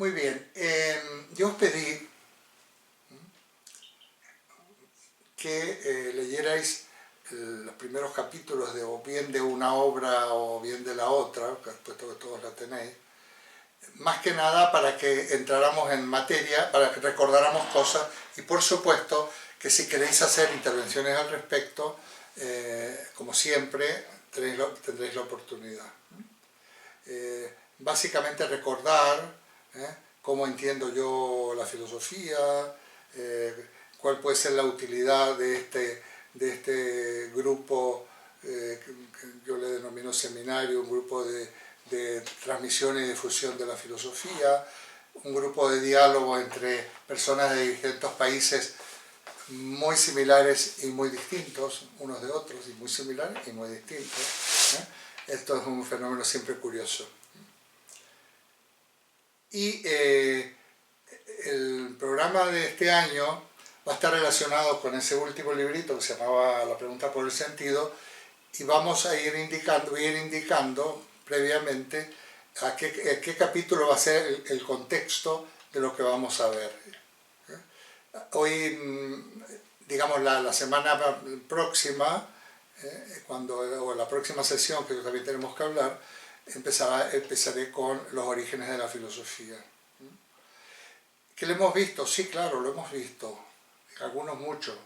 Muy bien, yo os pedí que leyerais los primeros capítulos de o bien de una obra o bien de la otra, puesto que todos la tenéis, más que nada para que entráramos en materia, para que recordáramos cosas y por supuesto que si queréis hacer intervenciones al respecto, como siempre, tendréis la oportunidad. Básicamente recordar cómo entiendo yo la filosofía, cuál puede ser la utilidad de este grupo que yo le denomino seminario, un grupo de transmisión y difusión de la filosofía, un grupo de diálogo entre personas de distintos países muy similares y muy distintos unos de otros, y muy similares y muy distintos. Esto es un fenómeno siempre curioso. Y el programa de este año va a estar relacionado con ese último librito que se llamaba La pregunta por el sentido, y vamos a ir indicando previamente a qué capítulo va a ser el contexto de lo que vamos a ver. Hoy, digamos, la semana próxima, o la próxima sesión, que también tenemos que hablar, empezaré con los orígenes de la filosofía. ¿Qué lo hemos visto? Sí, claro, lo hemos visto. Algunos mucho.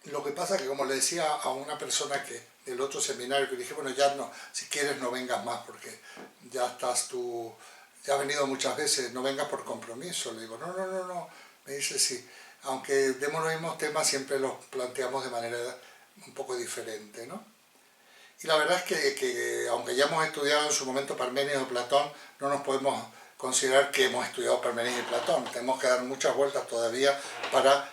Lo que pasa es que, como le decía a una persona del otro seminario, que dije, bueno, ya no, si quieres no vengas más, porque ya estás tú, ya has venido muchas veces, no vengas por compromiso. Le digo, no. Me dice, sí, aunque demos los mismos temas, siempre los planteamos de manera un poco diferente, ¿no? Y la verdad es que aunque ya hemos estudiado en su momento Parménides o Platón, no nos podemos considerar que hemos estudiado Parménides y Platón. Tenemos que dar muchas vueltas todavía para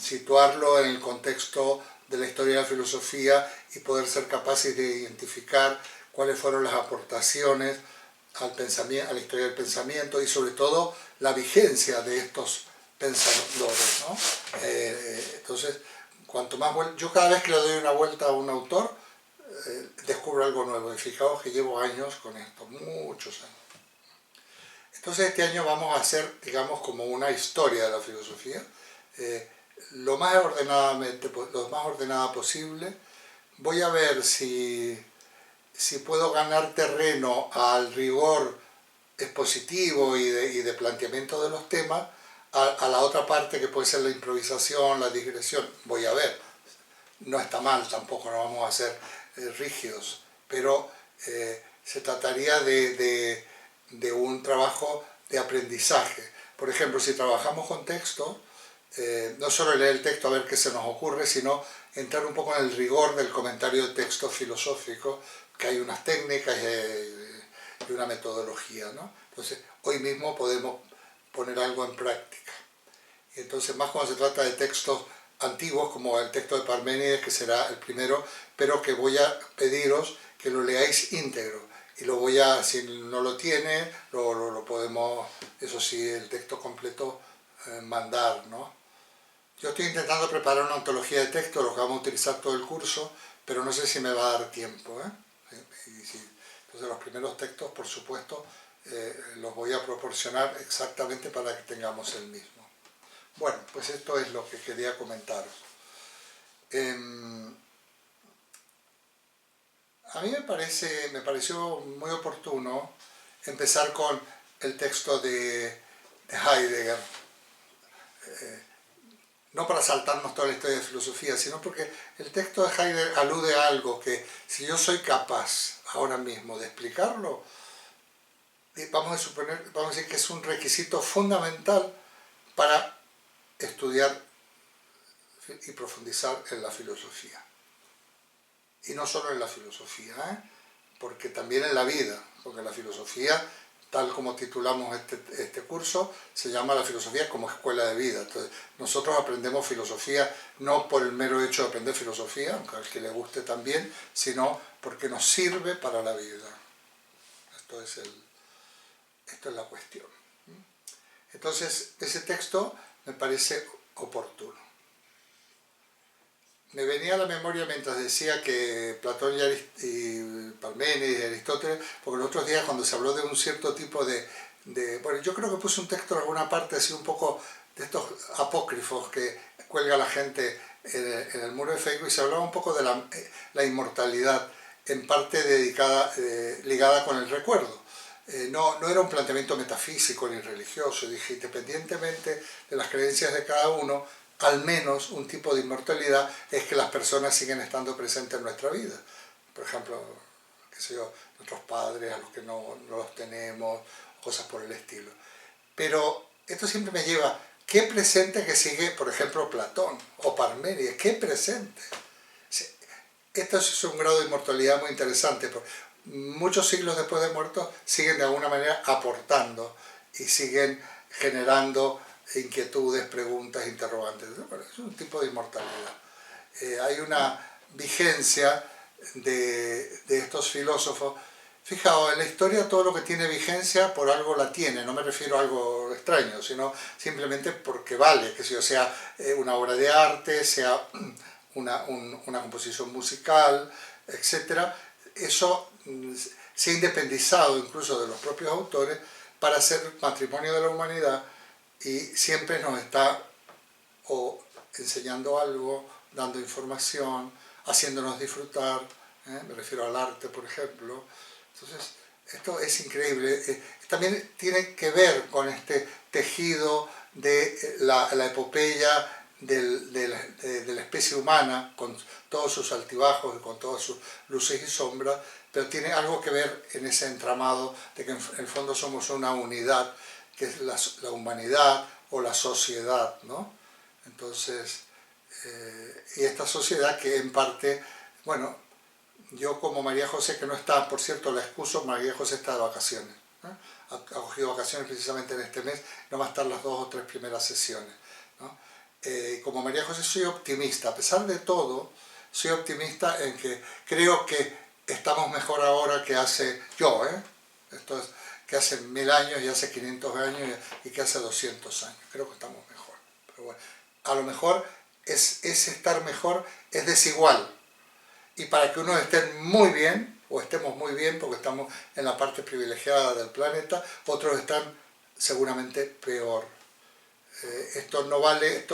situarlo en el contexto de la historia de la filosofía y poder ser capaces de identificar cuáles fueron las aportaciones al pensamiento, a la historia del pensamiento y sobre todo la vigencia de estos pensadores, ¿no? Entonces, cuanto más yo cada vez que le doy una vuelta a un autor, descubro algo nuevo. Y fijaos que llevo años con esto, muchos años. Entonces este año vamos a hacer, digamos, como una historia de la filosofía, lo más ordenada posible. Voy a ver si puedo ganar terreno al rigor expositivo y de planteamiento de los temas, a la otra parte que puede ser la improvisación, la digresión. Voy a ver, no está mal, tampoco no vamos a ser rígidos, pero se trataría de un trabajo de aprendizaje. Por ejemplo, si trabajamos con texto, no solo leer el texto a ver qué se nos ocurre, sino entrar un poco en el rigor del comentario de texto filosófico, que hay unas técnicas y una metodología, ¿no? Entonces, hoy mismo podemos poner algo en práctica. Y entonces, más cuando se trata de textos antiguos, como el texto de Parménides, que será el primero, pero que voy a pediros que lo leáis íntegro. Y lo voy a, si no lo tiene, lo podemos, eso sí, el texto completo, mandar, ¿no? Yo estoy intentando preparar una antología de textos, lo que vamos a utilizar todo el curso, pero no sé si me va a dar tiempo, ¿eh? Entonces los primeros textos, por supuesto, los voy a proporcionar exactamente para que tengamos el mismo. Bueno, pues esto es lo que quería comentaros. A mí me pareció muy oportuno empezar con el texto de Heidegger, no para saltarnos toda la historia de filosofía, sino porque el texto de Heidegger alude a algo que, si yo soy capaz ahora mismo de explicarlo, vamos a decir que es un requisito fundamental para estudiar y profundizar en la filosofía. Y no solo en la filosofía, porque también en la vida, porque la filosofía, tal como titulamos este curso, se llama la filosofía como escuela de vida. Entonces, nosotros aprendemos filosofía no por el mero hecho de aprender filosofía, aunque al que le guste también, sino porque nos sirve para la vida. Esto es la cuestión. Entonces, ese texto me parece oportuno. me venía a la memoria mientras decía que Platón y Parménides y Aristóteles, porque los otros días cuando se habló de un cierto tipo bueno, yo creo que puse un texto en alguna parte así un poco de estos apócrifos que cuelga la gente en el muro de Facebook, y se hablaba un poco de la inmortalidad, en parte ligada con el recuerdo. No era un planteamiento metafísico ni religioso. Dije, independientemente de las creencias de cada uno, al menos un tipo de inmortalidad es que las personas siguen estando presentes en nuestra vida. Por ejemplo, qué sé yo, nuestros padres, a los que no los tenemos, cosas por el estilo. Pero esto siempre me lleva, ¿qué presente que sigue, por ejemplo, Platón o Parménides? ¿Qué presente? Esto es un grado de inmortalidad muy interesante, porque muchos siglos después de muertos siguen de alguna manera aportando y siguen generando inquietudes, preguntas, interrogantes. Bueno, es un tipo de inmortalidad. Hay una vigencia de estos filósofos. Fijaos, en la historia todo lo que tiene vigencia por algo la tiene, no me refiero a algo extraño, sino simplemente porque vale, que sea una obra de arte, sea una composición musical, etc. Eso se ha independizado incluso de los propios autores para ser patrimonio de la humanidad, y siempre nos está o enseñando algo, dando información, haciéndonos disfrutar, me refiero al arte, por ejemplo. Entonces, esto es increíble. También tiene que ver con este tejido de la epopeya de la especie humana, con todos sus altibajos y con todas sus luces y sombras, pero tiene algo que ver en ese entramado de que en el fondo somos una unidad, que es la humanidad o la sociedad, ¿no? Entonces, y esta sociedad que en parte, bueno, yo como María José, que no está, por cierto, la excuso, María José está de vacaciones, ¿no? Ha cogido vacaciones precisamente en este mes, no va a estar las 2 o 3 primeras sesiones, ¿no? Como María José soy optimista, a pesar de todo, soy optimista en que creo que estamos mejor ahora que hace, esto es, que hace 1000 años y hace 500 años y que hace 200 años, creo que estamos mejor. Pero bueno, a lo mejor ese estar mejor es desigual, y para que unos estén muy bien, o estemos muy bien porque estamos en la parte privilegiada del planeta, otros están seguramente peor. Esto no vale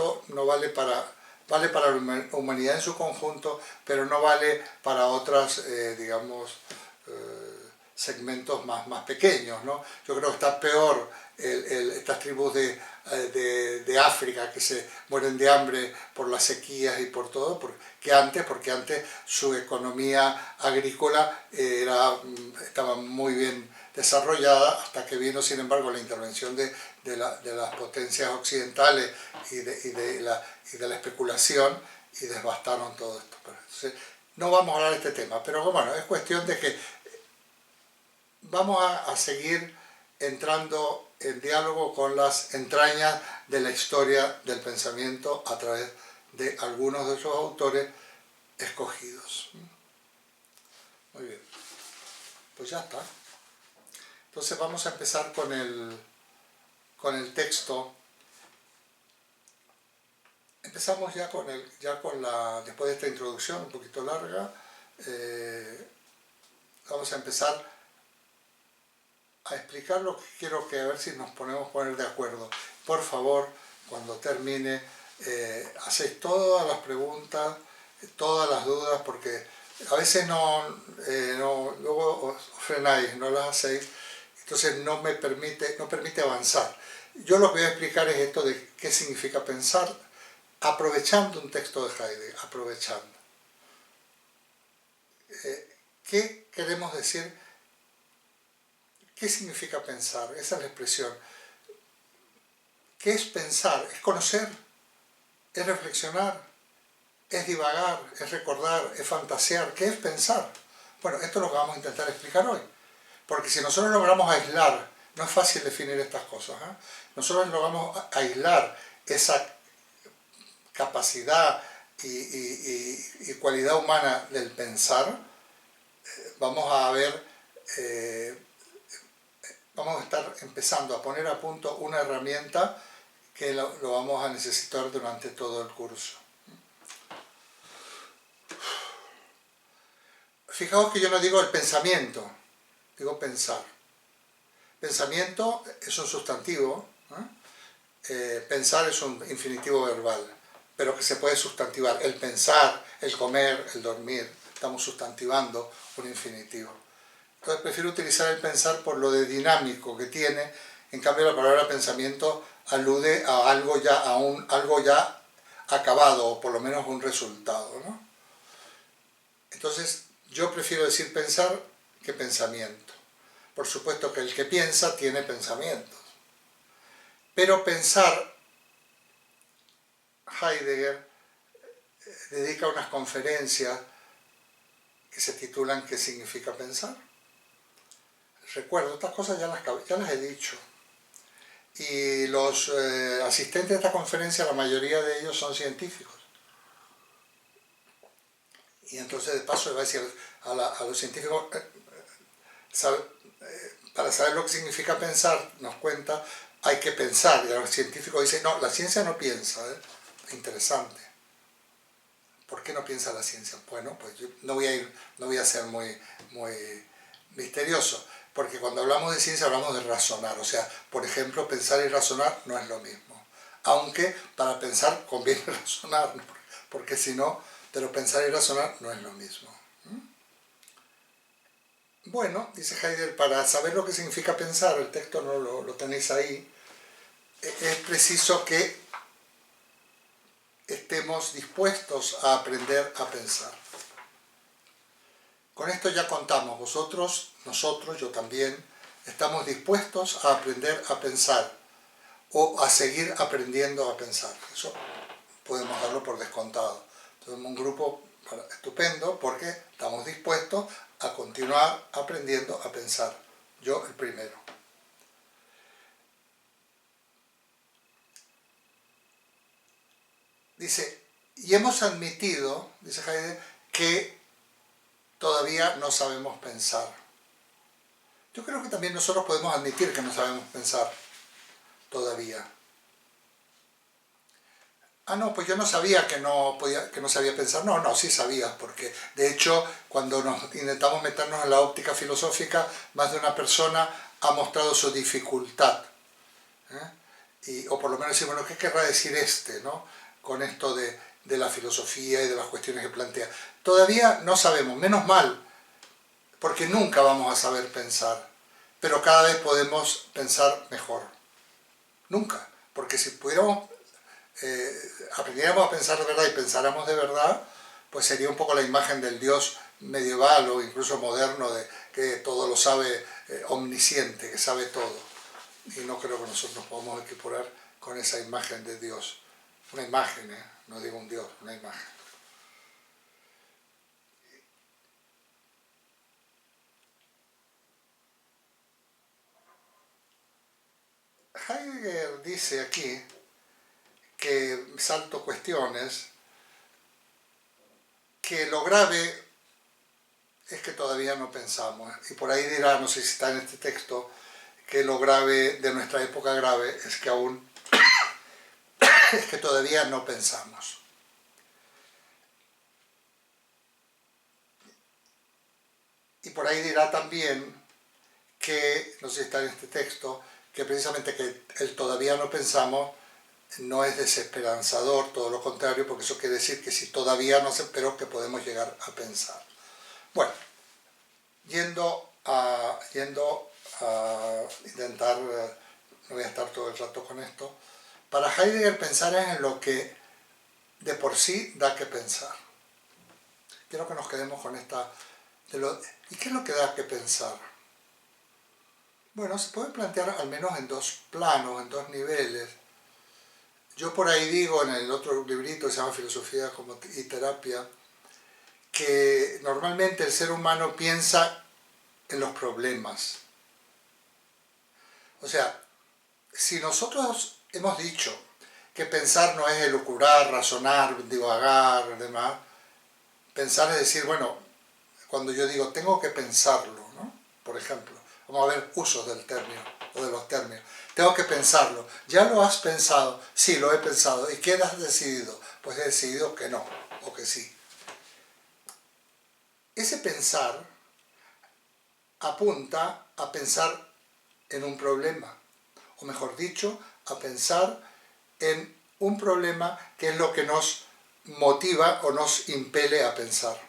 vale para la humanidad en su conjunto, pero no vale para otros, digamos, segmentos más pequeños, ¿no? Yo creo que está peor estas tribus de África que se mueren de hambre por las sequías y por todo, porque antes su economía agrícola estaba muy bien desarrollada, hasta que vino, sin embargo, la intervención de las potencias occidentales y de la especulación, y devastaron todo esto. Entonces, no vamos a hablar de este tema, pero bueno, es cuestión de que vamos a seguir entrando en diálogo con las entrañas de la historia del pensamiento a través de algunos de esos autores escogidos. Muy bien, pues ya está. Entonces vamos a empezar con el texto. Empezamos ya después de esta introducción un poquito larga, vamos a empezar a explicar lo que quiero, que a ver si nos podemos poner de acuerdo. Por favor, cuando termine, hacéis todas las preguntas, todas las dudas, porque a veces luego os frenáis, no las hacéis, entonces no permite avanzar. Yo lo que voy a explicar es esto de qué significa pensar, aprovechando un texto de Heidegger, aprovechando. ¿Qué queremos decir? ¿Qué significa pensar? Esa es la expresión. ¿Qué es pensar? Es conocer, es reflexionar, es divagar, es recordar, es fantasear. ¿Qué es pensar? Bueno, esto es lo que vamos a intentar explicar hoy. Porque si nosotros logramos aislar, no es fácil definir estas cosas, nosotros logramos aislar esa capacidad y cualidad humana del pensar, vamos a estar empezando a poner a punto una herramienta que lo vamos a necesitar durante todo el curso. fijaos que yo no digo el pensamiento, digo pensar. Pensamiento es un sustantivo, pensar es un infinitivo verbal, pero que se puede sustantivar. El pensar, el comer, el dormir, estamos sustantivando un infinitivo. Entonces prefiero utilizar el pensar por lo de dinámico que tiene. En cambio la palabra pensamiento alude a algo ya acabado, o por lo menos un resultado, ¿no? Entonces yo prefiero decir pensar que pensamiento. Por supuesto que el que piensa tiene pensamientos. Pero pensar, Heidegger dedica unas conferencias que se titulan ¿Qué significa pensar? Recuerdo, estas cosas ya las he dicho. Y los asistentes de esta conferencia, la mayoría de ellos son científicos. Y entonces de paso le va a decir a los científicos, para saber lo que significa pensar, nos cuenta, hay que pensar. Y a los científicos dicen, no, la ciencia no piensa. Interesante. ¿Por qué no piensa la ciencia? Bueno, pues yo no voy a ser muy misterioso, porque cuando hablamos de ciencia hablamos de razonar. O sea, por ejemplo, pensar y razonar no es lo mismo. Aunque para pensar conviene razonar, porque si no, pero pensar y razonar no es lo mismo. Bueno, dice Heidegger, para saber lo que significa pensar, el texto no lo tenéis ahí, es preciso que estemos dispuestos a aprender a pensar. Con esto ya contamos, vosotros, nosotros, yo también, estamos dispuestos a aprender a pensar o a seguir aprendiendo a pensar. Eso podemos darlo por descontado. Tenemos un grupo estupendo porque estamos dispuestos a continuar aprendiendo a pensar. Yo el primero. Dice, y hemos admitido, dice Heidegger, que todavía no sabemos pensar. Yo creo que también nosotros podemos admitir que no sabemos pensar todavía. Ah, no, pues yo no sabía que no sabía pensar. No, no, sí sabías, porque de hecho cuando nos intentamos meternos en la óptica filosófica, más de una persona ha mostrado su dificultad. O por lo menos decir, bueno, ¿qué querrá decir ¿no? Con esto de la filosofía y de las cuestiones que plantea. Todavía no sabemos, menos mal, porque nunca vamos a saber pensar, pero cada vez podemos pensar mejor. Nunca, porque si pudiéramos, aprendiéramos a pensar de verdad y pensáramos de verdad, pues sería un poco la imagen del Dios medieval o incluso moderno, de que todo lo sabe, omnisciente, que sabe todo. Y no creo que nosotros nos podamos equiparar con esa imagen de Dios. Una imagen, no digo un Dios, una imagen. Heidegger dice aquí que, salto cuestiones, que lo grave es que todavía no pensamos. Y por ahí dirá, no sé si está en este texto, que lo grave de nuestra época grave es que aún es que todavía no pensamos. Y por ahí dirá también que, no sé si está en este texto, que precisamente que el todavía no pensamos no es desesperanzador, todo lo contrario, porque eso quiere decir que si todavía no se esperó, que podemos llegar a pensar. Bueno, yendo a intentar, no voy a estar todo el rato con esto, para Heidegger pensar es en lo que de por sí da que pensar. Quiero que nos quedemos con esta... ¿Y qué es lo que da que pensar? Bueno, se puede plantear al menos en dos planos, en dos niveles. Yo por ahí digo en el otro librito que se llama Filosofía y Terapia, que normalmente el ser humano piensa en los problemas. O sea, si nosotros hemos dicho que pensar no es elucubrar, razonar, divagar, demás, pensar es decir, bueno, cuando yo digo tengo que pensarlo, ¿no? Por ejemplo, vamos a ver usos del término o de los términos. Tengo que pensarlo. ¿Ya lo has pensado? Sí, lo he pensado. ¿Y qué has decidido? Pues he decidido que no, o que sí. ese pensar apunta a pensar en un problema, o mejor dicho, a pensar en un problema que es lo que nos motiva o nos impele a pensar.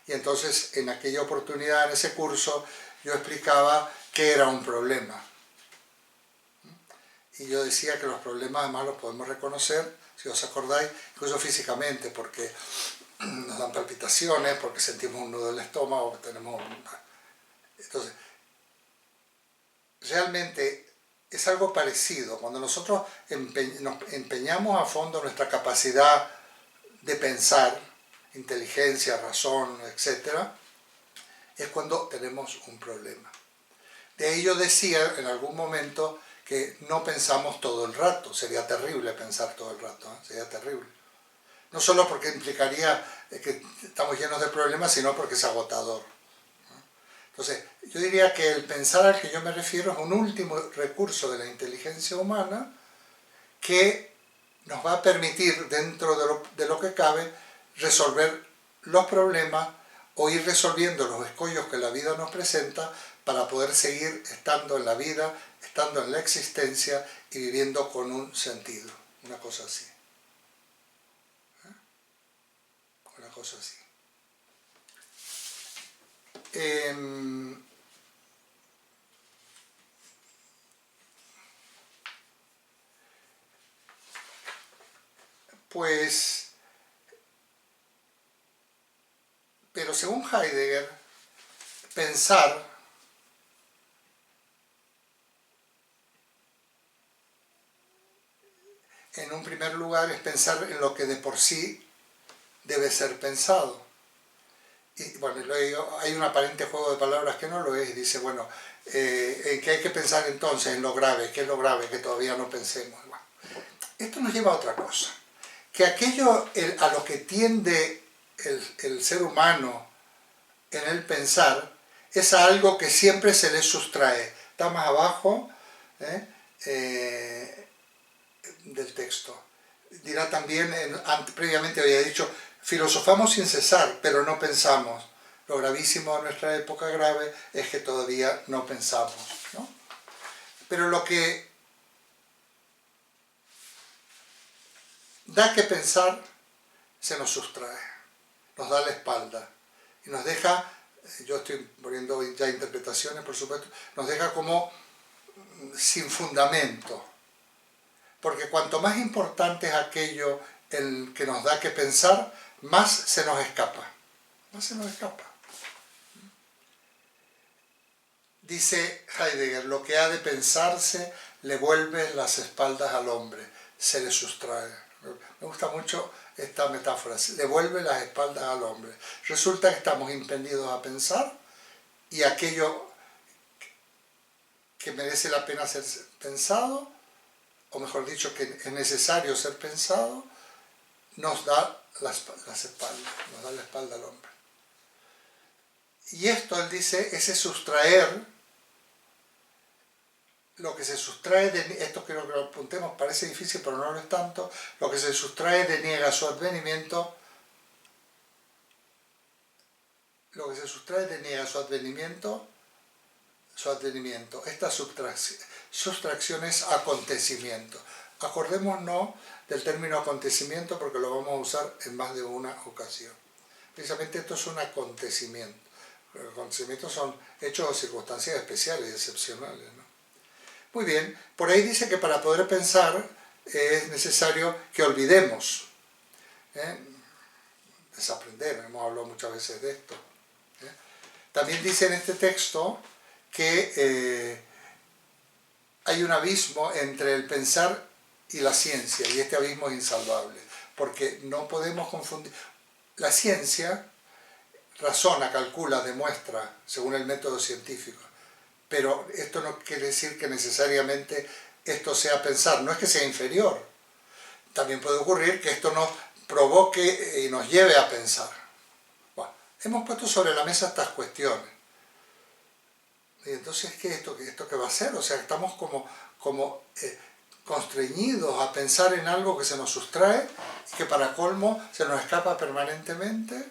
Y entonces en aquella oportunidad, en ese curso, yo explicaba qué era un problema. Y yo decía que los problemas además los podemos reconocer, si os acordáis, incluso físicamente, porque nos dan palpitaciones, porque sentimos un nudo en el estómago, tenemos... Entonces, realmente es algo parecido. Cuando nosotros nos empeñamos a fondo nuestra capacidad de pensar, inteligencia, razón, etc., es cuando tenemos un problema. De ahí yo decía en algún momento que no pensamos todo el rato. Sería terrible pensar todo el rato, ¿eh? Sería terrible. No solo porque implicaría que estamos llenos de problemas, sino porque es agotador. Entonces, yo diría que el pensar al que yo me refiero es un último recurso de la inteligencia humana que nos va a permitir, dentro de lo que cabe, resolver los problemas o ir resolviendo los escollos que la vida nos presenta para poder seguir estando en la vida, estando en la existencia y viviendo con un sentido. Una cosa así. Una cosa así. Pues, pero según Heidegger, pensar en un primer lugar es pensar en lo que de por sí debe ser pensado. Y bueno, hay un aparente juego de palabras que no lo es, y dice, bueno, ¿en qué hay que pensar entonces? En lo grave, ¿qué es lo grave que todavía no pensemos? Bueno, esto nos lleva a otra cosa, que aquello a lo que tiende el ser humano en el pensar es a algo que siempre se le sustrae. Está más abajo del texto. Dirá también, previamente había dicho, filosofamos sin cesar, pero no pensamos. Lo gravísimo de nuestra época grave es que todavía no pensamos, ¿no? Pero lo que da que pensar se nos sustrae, nos da la espalda y nos deja, yo estoy poniendo ya interpretaciones por supuesto, nos deja como sin fundamento. Porque cuanto más importante es aquello el que nos da que pensar, más se nos escapa. Más se nos escapa. Dice Heidegger, lo que ha de pensarse le vuelve las espaldas al hombre, se le sustrae. Me gusta mucho esta metáfora, le vuelve las espaldas al hombre. Resulta que estamos impedidos a pensar y aquello que merece la pena ser pensado, o mejor dicho, que es necesario ser pensado, nos da las espaldas, nos da la espalda al hombre. Y esto, él dice, ese sustraer, lo que se sustrae de, esto quiero que lo apuntemos, parece difícil pero no lo es tanto, lo que se sustrae deniega su advenimiento, lo que se sustrae deniega su advenimiento. Esta sustracción es acontecimiento. Acordémonos del término acontecimiento porque lo vamos a usar en más de una ocasión. Precisamente esto es un acontecimiento. Los acontecimientos son hechos o circunstancias especiales y excepcionales, ¿no? Muy bien, por ahí dice que para poder pensar es necesario que olvidemos. Desaprender, hemos hablado muchas veces de esto. También dice en este texto que hay un abismo entre el pensar y la ciencia, y este abismo es insalvable, porque no podemos confundir. La ciencia razona, calcula, demuestra, según el método científico, pero esto no quiere decir que necesariamente esto sea pensar, no es que sea inferior. También puede ocurrir que esto nos provoque y nos lleve a pensar. Bueno, hemos puesto sobre la mesa estas cuestiones. Y entonces, ¿qué esto qué va a ser? O sea, estamos como constreñidos a pensar en algo que se nos sustrae y que para colmo se nos escapa permanentemente.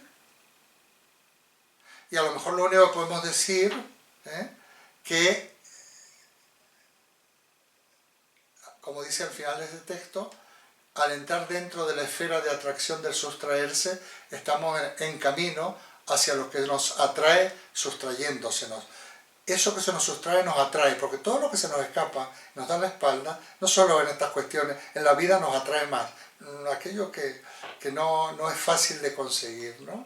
Y a lo mejor lo único que podemos decir, que, como dice al final de este texto, al entrar dentro de la esfera de atracción del sustraerse, estamos en camino hacia lo que nos atrae sustrayéndosenos. Eso que se nos sustrae nos atrae, porque todo lo que se nos escapa, nos da la espalda, no solo en estas cuestiones, en la vida nos atrae más. Aquello que no es fácil de conseguir, ¿no?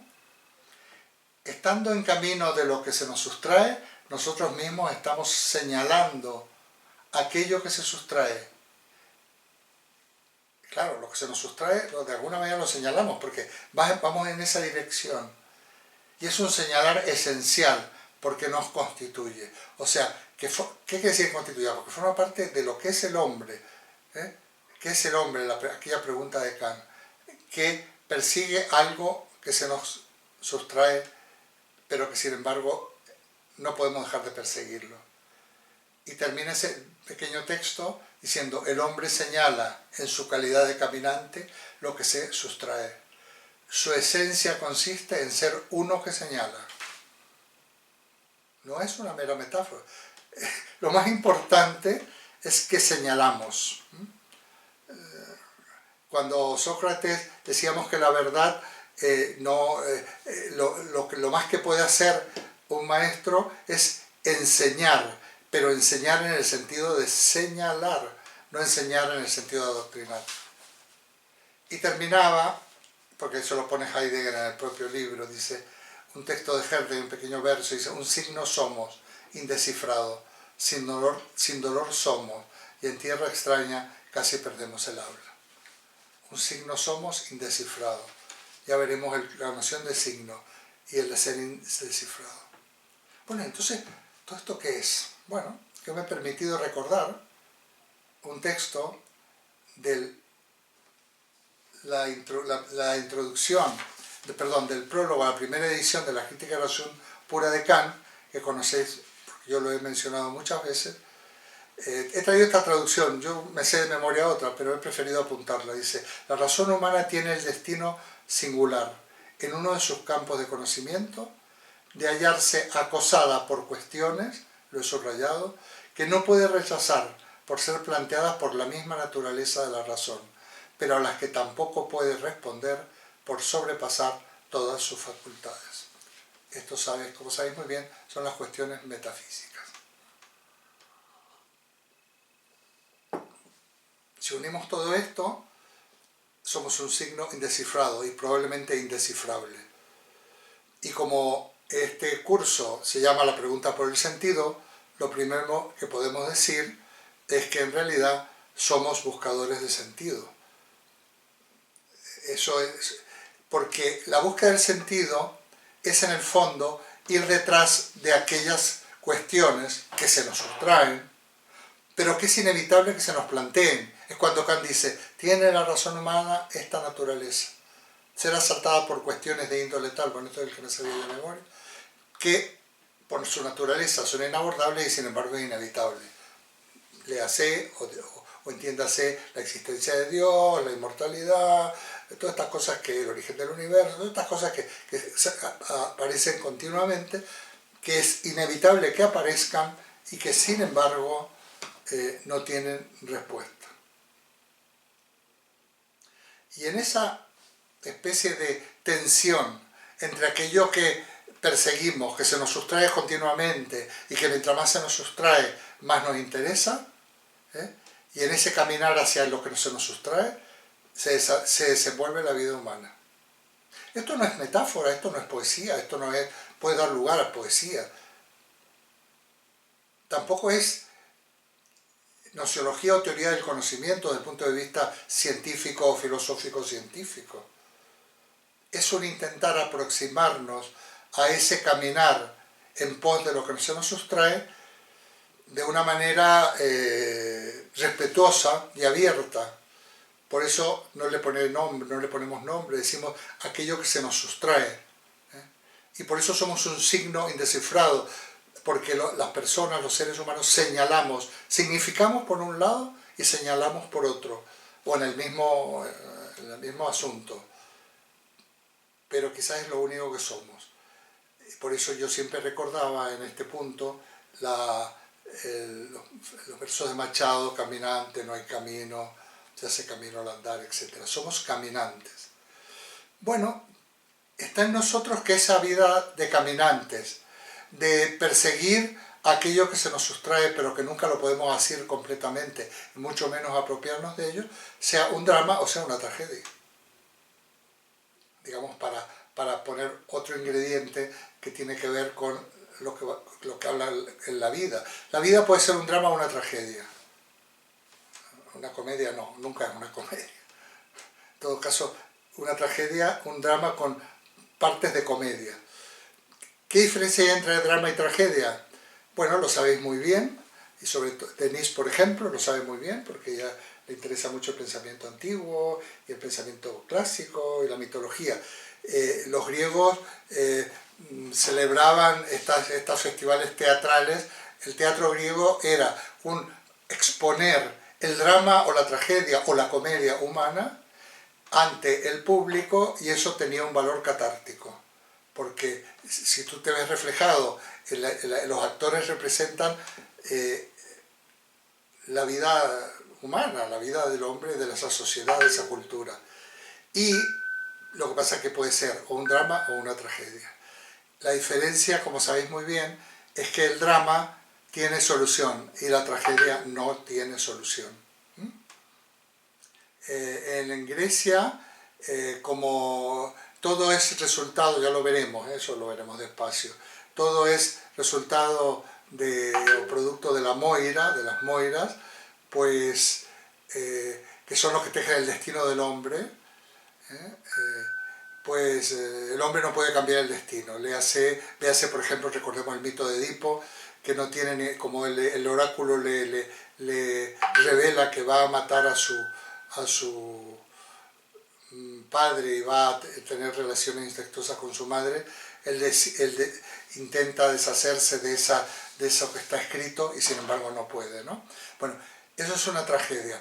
Estando en camino de lo que se nos sustrae, nosotros mismos estamos señalando aquello que se sustrae. Claro, lo que se nos sustrae, de alguna manera lo señalamos, porque vamos en esa dirección. Y es un señalar esencial, porque nos constituye. O sea, ¿qué quiere decir constituir? Porque forma parte de lo que es el hombre. ¿Qué es el hombre? Aquella pregunta de Kant. Que persigue algo que se nos sustrae, pero que sin embargo no podemos dejar de perseguirlo. Y termina ese pequeño texto diciendo, el hombre señala en su calidad de caminante lo que se sustrae. Su esencia consiste en ser uno que señala. No es una mera metáfora. Lo más importante es que señalamos. Cuando Sócrates decíamos que la verdad, lo más que puede hacer un maestro es enseñar, pero enseñar en el sentido de señalar, no enseñar en el sentido de adoctrinar. Y terminaba, porque eso lo pone Heidegger en el propio libro, dice, un texto de Herder, un pequeño verso, dice, un signo somos, indescifrado, sin dolor somos, y en tierra extraña casi perdemos el habla. Un signo somos, indescifrado. Ya veremos la noción de signo y el de ser indescifrado. Bueno, entonces, ¿todo esto qué es? Bueno, que me he permitido recordar un texto de la introducción, del prólogo a la primera edición de la Crítica de la Razón Pura de Kant, que conocéis, porque yo lo he mencionado muchas veces. He traído esta traducción, yo me sé de memoria otra, pero he preferido apuntarla. Dice, la razón humana tiene el destino singular, en uno de sus campos de conocimiento, de hallarse acosada por cuestiones, lo he subrayado, que no puede rechazar por ser planteadas por la misma naturaleza de la razón, pero a las que tampoco puede responder por sobrepasar todas sus facultades. Esto, como sabéis muy bien, son las cuestiones metafísicas. Si unimos todo esto, somos un signo indescifrado y probablemente indescifrable. Y como este curso se llama La pregunta por el sentido, lo primero que podemos decir es que en realidad somos buscadores de sentido. Eso es, porque la búsqueda del sentido es en el fondo ir detrás de aquellas cuestiones que se nos sustraen, pero que es inevitable que se nos planteen. Es cuando Kant dice, tiene la razón humana esta naturaleza, ser asaltada por cuestiones de índole tal, bueno, esto es el que no sabía de memoria, que por su naturaleza son inabordables y sin embargo es inevitable. Léase o entiéndase la existencia de Dios, la inmortalidad, todas estas cosas el origen del universo, todas estas cosas que aparecen continuamente, que es inevitable que aparezcan y que sin embargo no tienen respuesta. Y en esa especie de tensión entre aquello que perseguimos, que se nos sustrae continuamente y que mientras más se nos sustrae, más nos interesa, y en ese caminar hacia lo que se nos sustrae, se desenvuelve la vida humana. Esto no es metáfora, esto no es poesía, esto no puede dar lugar a poesía. Tampoco es nociología o teoría del conocimiento desde el punto de vista científico o filosófico-científico. Es un intentar aproximarnos a ese caminar en pos de lo que se nos sustrae de una manera respetuosa y abierta. Por eso no le ponemos nombre, decimos aquello que se nos sustrae. Y por eso somos un signo indescifrado, porque las personas, los seres humanos, señalamos, significamos por un lado y señalamos por otro, o en el mismo asunto. Pero quizás es lo único que somos. Por eso yo siempre recordaba en este punto los versos de Machado: caminante, no hay camino, se hace camino al andar, etc. Somos caminantes. Bueno, está en nosotros que esa vida de caminantes, de perseguir aquello que se nos sustrae pero que nunca lo podemos asir completamente, y mucho menos apropiarnos de ello, sea un drama o sea una tragedia. Digamos, para poner otro ingrediente que tiene que ver con lo que habla en la vida. La vida puede ser un drama o una tragedia. Una comedia no, nunca es una comedia. En todo caso, una tragedia, un drama con partes de comedia. ¿Qué diferencia hay entre drama y tragedia? Bueno, lo sabéis muy bien, y sobre todo Denise, por ejemplo, lo sabe muy bien, porque ella le interesa mucho el pensamiento antiguo y el pensamiento clásico y la mitología. Los griegos celebraban estos festivales teatrales. El teatro griego era exponer el drama o la tragedia o la comedia humana ante el público, y eso tenía un valor catártico. Porque si tú te ves reflejado, los actores representan la vida humana, la vida del hombre, de esa sociedad, de esa cultura. Y lo que pasa es que puede ser o un drama o una tragedia. La diferencia, como sabéis muy bien, es que el drama tiene solución y la tragedia no tiene solución. En Grecia, como todo es resultado, ya lo veremos, eso lo veremos despacio, todo es resultado o producto de la moira, de las moiras, pues que son los que tejen el destino del hombre, pues el hombre no puede cambiar el destino. Léase, por ejemplo, recordemos el mito de Edipo, que no tiene, como el oráculo le revela que va a matar a su padre y va a tener relaciones incestuosas con su madre. Él intenta deshacerse de eso que está escrito y sin embargo no puede, ¿no? Bueno, eso es una tragedia.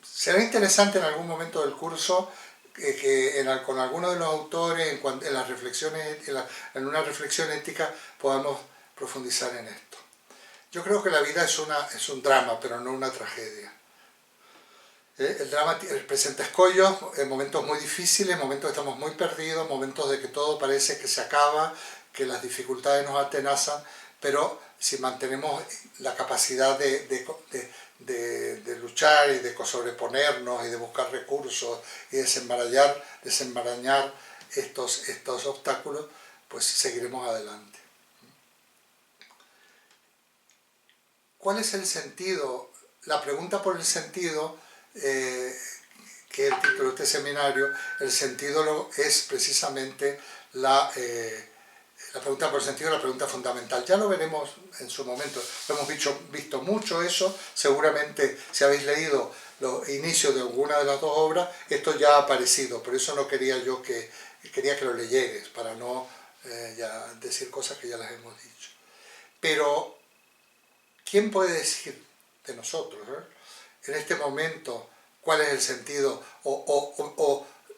Será interesante en algún momento del curso con alguno de los autores, en las reflexiones, en una reflexión ética, podamos profundizar en esto. Yo creo que la vida es un drama, pero no una tragedia. El drama presenta escollos, momentos muy difíciles, momentos que estamos muy perdidos, momentos de que todo parece que se acaba, que las dificultades nos atenazan, pero si mantenemos la capacidad de luchar y de sobreponernos y de buscar recursos y desenmarañar estos obstáculos, pues seguiremos adelante. ¿Cuál es el sentido? La pregunta por el sentido, que es el título de este seminario, el sentido es precisamente la pregunta por el sentido, la pregunta fundamental. Ya lo veremos en su momento, lo hemos visto mucho eso, seguramente si habéis leído los inicios de alguna de las dos obras, esto ya ha aparecido, por eso no quería yo quería que lo leyeres, para no ya decir cosas que ya las hemos dicho. Pero, ¿quién puede decir de nosotros, en este momento, cuál es el sentido?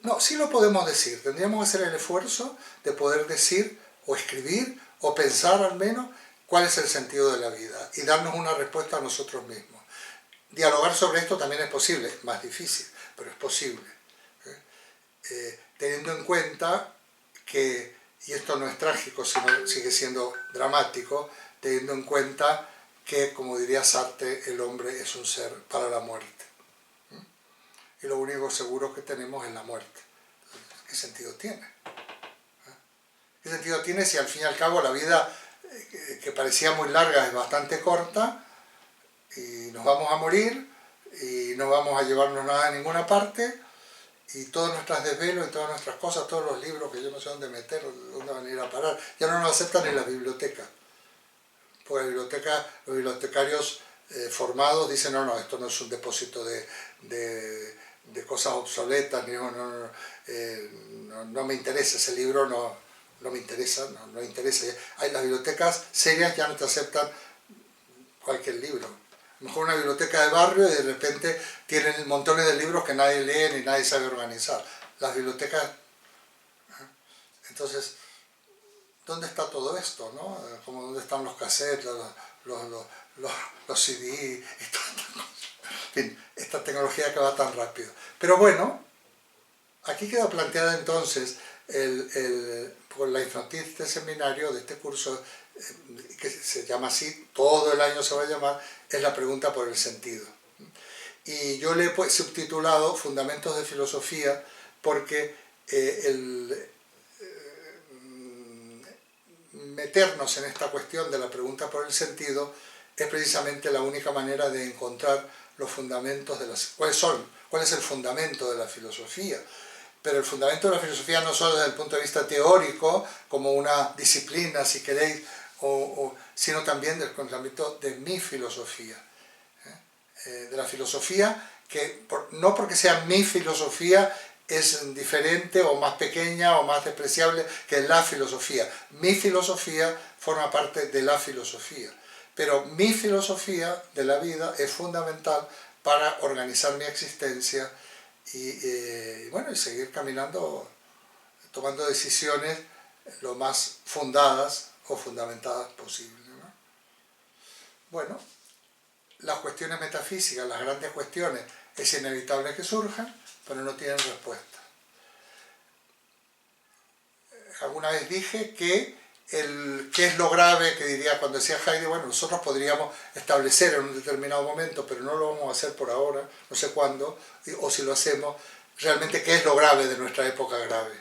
No, sí lo podemos decir, tendríamos que hacer el esfuerzo de poder decir, o escribir, o pensar al menos, cuál es el sentido de la vida, y darnos una respuesta a nosotros mismos. Dialogar sobre esto también es posible, más difícil, pero es posible. Teniendo en cuenta que, y esto no es trágico, sino sigue siendo dramático, teniendo en cuenta que, como diría Sartre, el hombre es un ser para la muerte. Y lo único seguro que tenemos es la muerte. ¿Qué sentido tiene? ¿Qué sentido tiene si al fin y al cabo la vida, que parecía muy larga, es bastante corta, y nos vamos a morir, y no vamos a llevarnos nada a ninguna parte, y todos nuestros desvelos y todas nuestras cosas, todos los libros que yo no sé dónde meter, dónde van a ir a parar, ya no nos aceptan en las bibliotecas? Porque los bibliotecarios formados dicen, no, esto no es un depósito de cosas obsoletas, no me interesa, ese libro no me interesa, no interesa. Las bibliotecas serias ya no te aceptan cualquier libro. A lo mejor una biblioteca de barrio y de repente tienen montones de libros que nadie lee ni nadie sabe organizar. Las bibliotecas... Entonces, ¿dónde está todo esto? ¿No? Como dónde están los cassettes, los, los, los CD y todas estas cosas. En fin, esta tecnología que va tan rápido. Pero bueno, aquí queda planteada entonces por la infantil de seminario de este curso, que se llama así, todo el año se va a llamar, es la pregunta por el sentido. Y yo le he subtitulado Fundamentos de Filosofía porque meternos en esta cuestión de la pregunta por el sentido es precisamente la única manera de encontrar los fundamentos de las... ¿Cuál es el fundamento de la filosofía? Pero el fundamento de la filosofía no solo desde el punto de vista teórico, como una disciplina, si queréis, sino también del fundamento de mi filosofía. De la filosofía que, no porque sea mi filosofía, es diferente o más pequeña o más despreciable que la filosofía. Mi filosofía forma parte de la filosofía. Pero mi filosofía de la vida es fundamental para organizar mi existencia y bueno, y seguir caminando, tomando decisiones lo más fundadas o fundamentadas posible, ¿no? Bueno, las cuestiones metafísicas, las grandes cuestiones, es inevitable que surjan, pero no tienen respuesta. Alguna vez dije que qué es lo grave, que diría cuando decía Heidegger, bueno, nosotros podríamos establecer en un determinado momento, pero no lo vamos a hacer por ahora, no sé cuándo, o si lo hacemos, realmente qué es lo grave de nuestra época grave.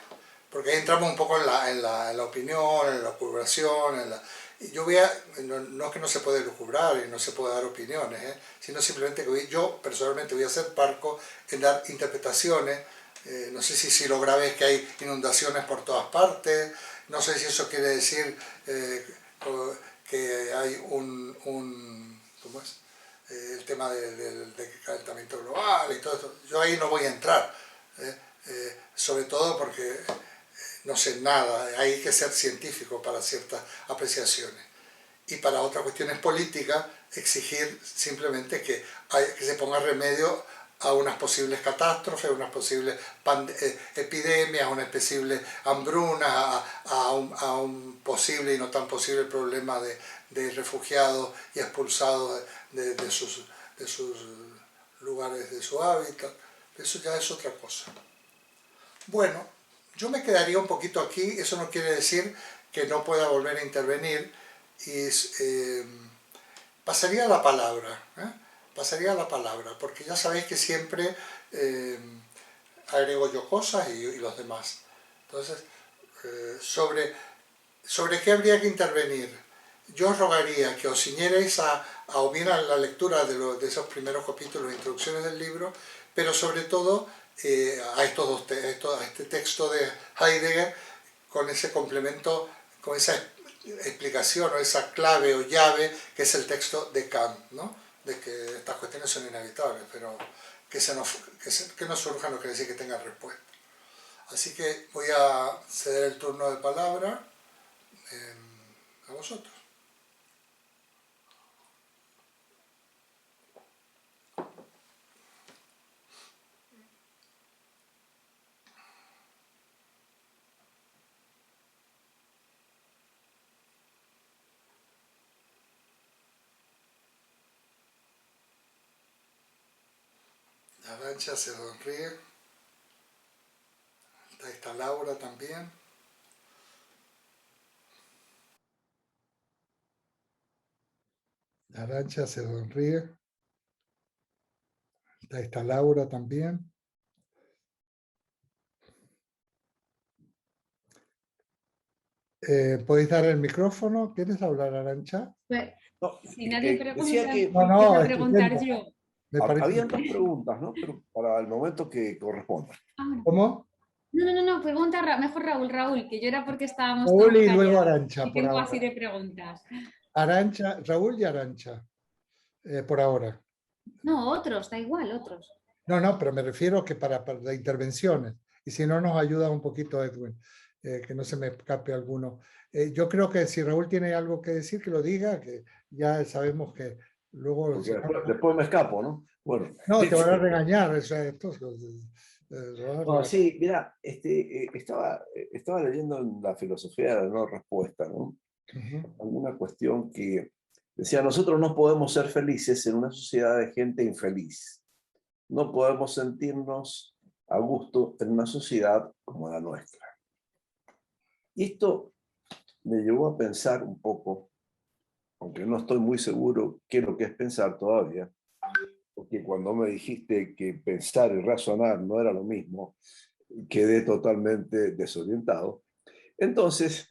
Porque ahí entramos un poco en la opinión, en la lucubración, y yo no es que no se puede lucubrar y no se puede dar opiniones, sino simplemente que yo personalmente voy a ser parco en dar interpretaciones. No sé si lo grave es que hay inundaciones por todas partes, no sé si eso quiere decir que hay ¿cómo es? El tema del calentamiento global y todo esto. Yo ahí no voy a entrar, sobre todo porque no sé nada, hay que ser científico para ciertas apreciaciones. Y para otras cuestiones políticas, exigir simplemente que se ponga remedio a unas posibles catástrofes, a unas posibles epidemias, a unas posibles hambrunas, a un posible y no tan posible problema de refugiados y expulsados de sus lugares de su hábitat. Eso ya es otra cosa. Bueno, yo me quedaría un poquito aquí, eso no quiere decir que no pueda volver a intervenir, y pasaría la palabra, porque ya sabéis que siempre agrego yo cosas y los demás. Entonces, sobre qué habría que intervenir, yo os rogaría que os ciñerais o bien a la lectura de esos primeros capítulos, introducciones del libro, pero sobre todo a este texto de Heidegger, con ese complemento, con esa explicación o esa clave o llave que es el texto de Kant, ¿no? De que estas cuestiones son inevitables, pero que no surjan no quiere decir que tengan respuesta. Así que voy a ceder el turno de palabra a vosotros. Arantxa se sonríe. Ahí está Laura también. Arantxa se sonríe. Ahí está Laura también. ¿Podéis dar el micrófono? ¿Quieres hablar, Arantxa? Pues, No, si nadie pregunta, que empiezo a preguntar yo. habían dos preguntas, ¿no? Pero para el momento que corresponda. ¿Cómo? No, pregunta mejor Raúl, que yo era porque estábamos Raúl todos y luego callados. Arantxa, Y por tengo ahora. así de preguntas. Arantxa, Raúl y Arantxa, por ahora. No, otros, da igual, otros. No, pero me refiero que para las intervenciones. Y si no, nos ayuda un poquito Edwin, que no se me escape alguno. Yo creo que si Raúl tiene algo que decir, que lo diga, que ya sabemos que luego... Porque después me escapo, ¿no? Bueno. No, te van a regañar. No, sí, mira, estaba leyendo en la filosofía de la no respuesta, ¿no? Ujú. Alguna cuestión que decía, nosotros no podemos ser felices en una sociedad de gente infeliz. No podemos sentirnos a gusto en una sociedad como la nuestra. Y esto me llevó a pensar un poco, aunque no estoy muy seguro qué es lo que es pensar todavía, porque cuando me dijiste que pensar y razonar no era lo mismo, quedé totalmente desorientado. Entonces,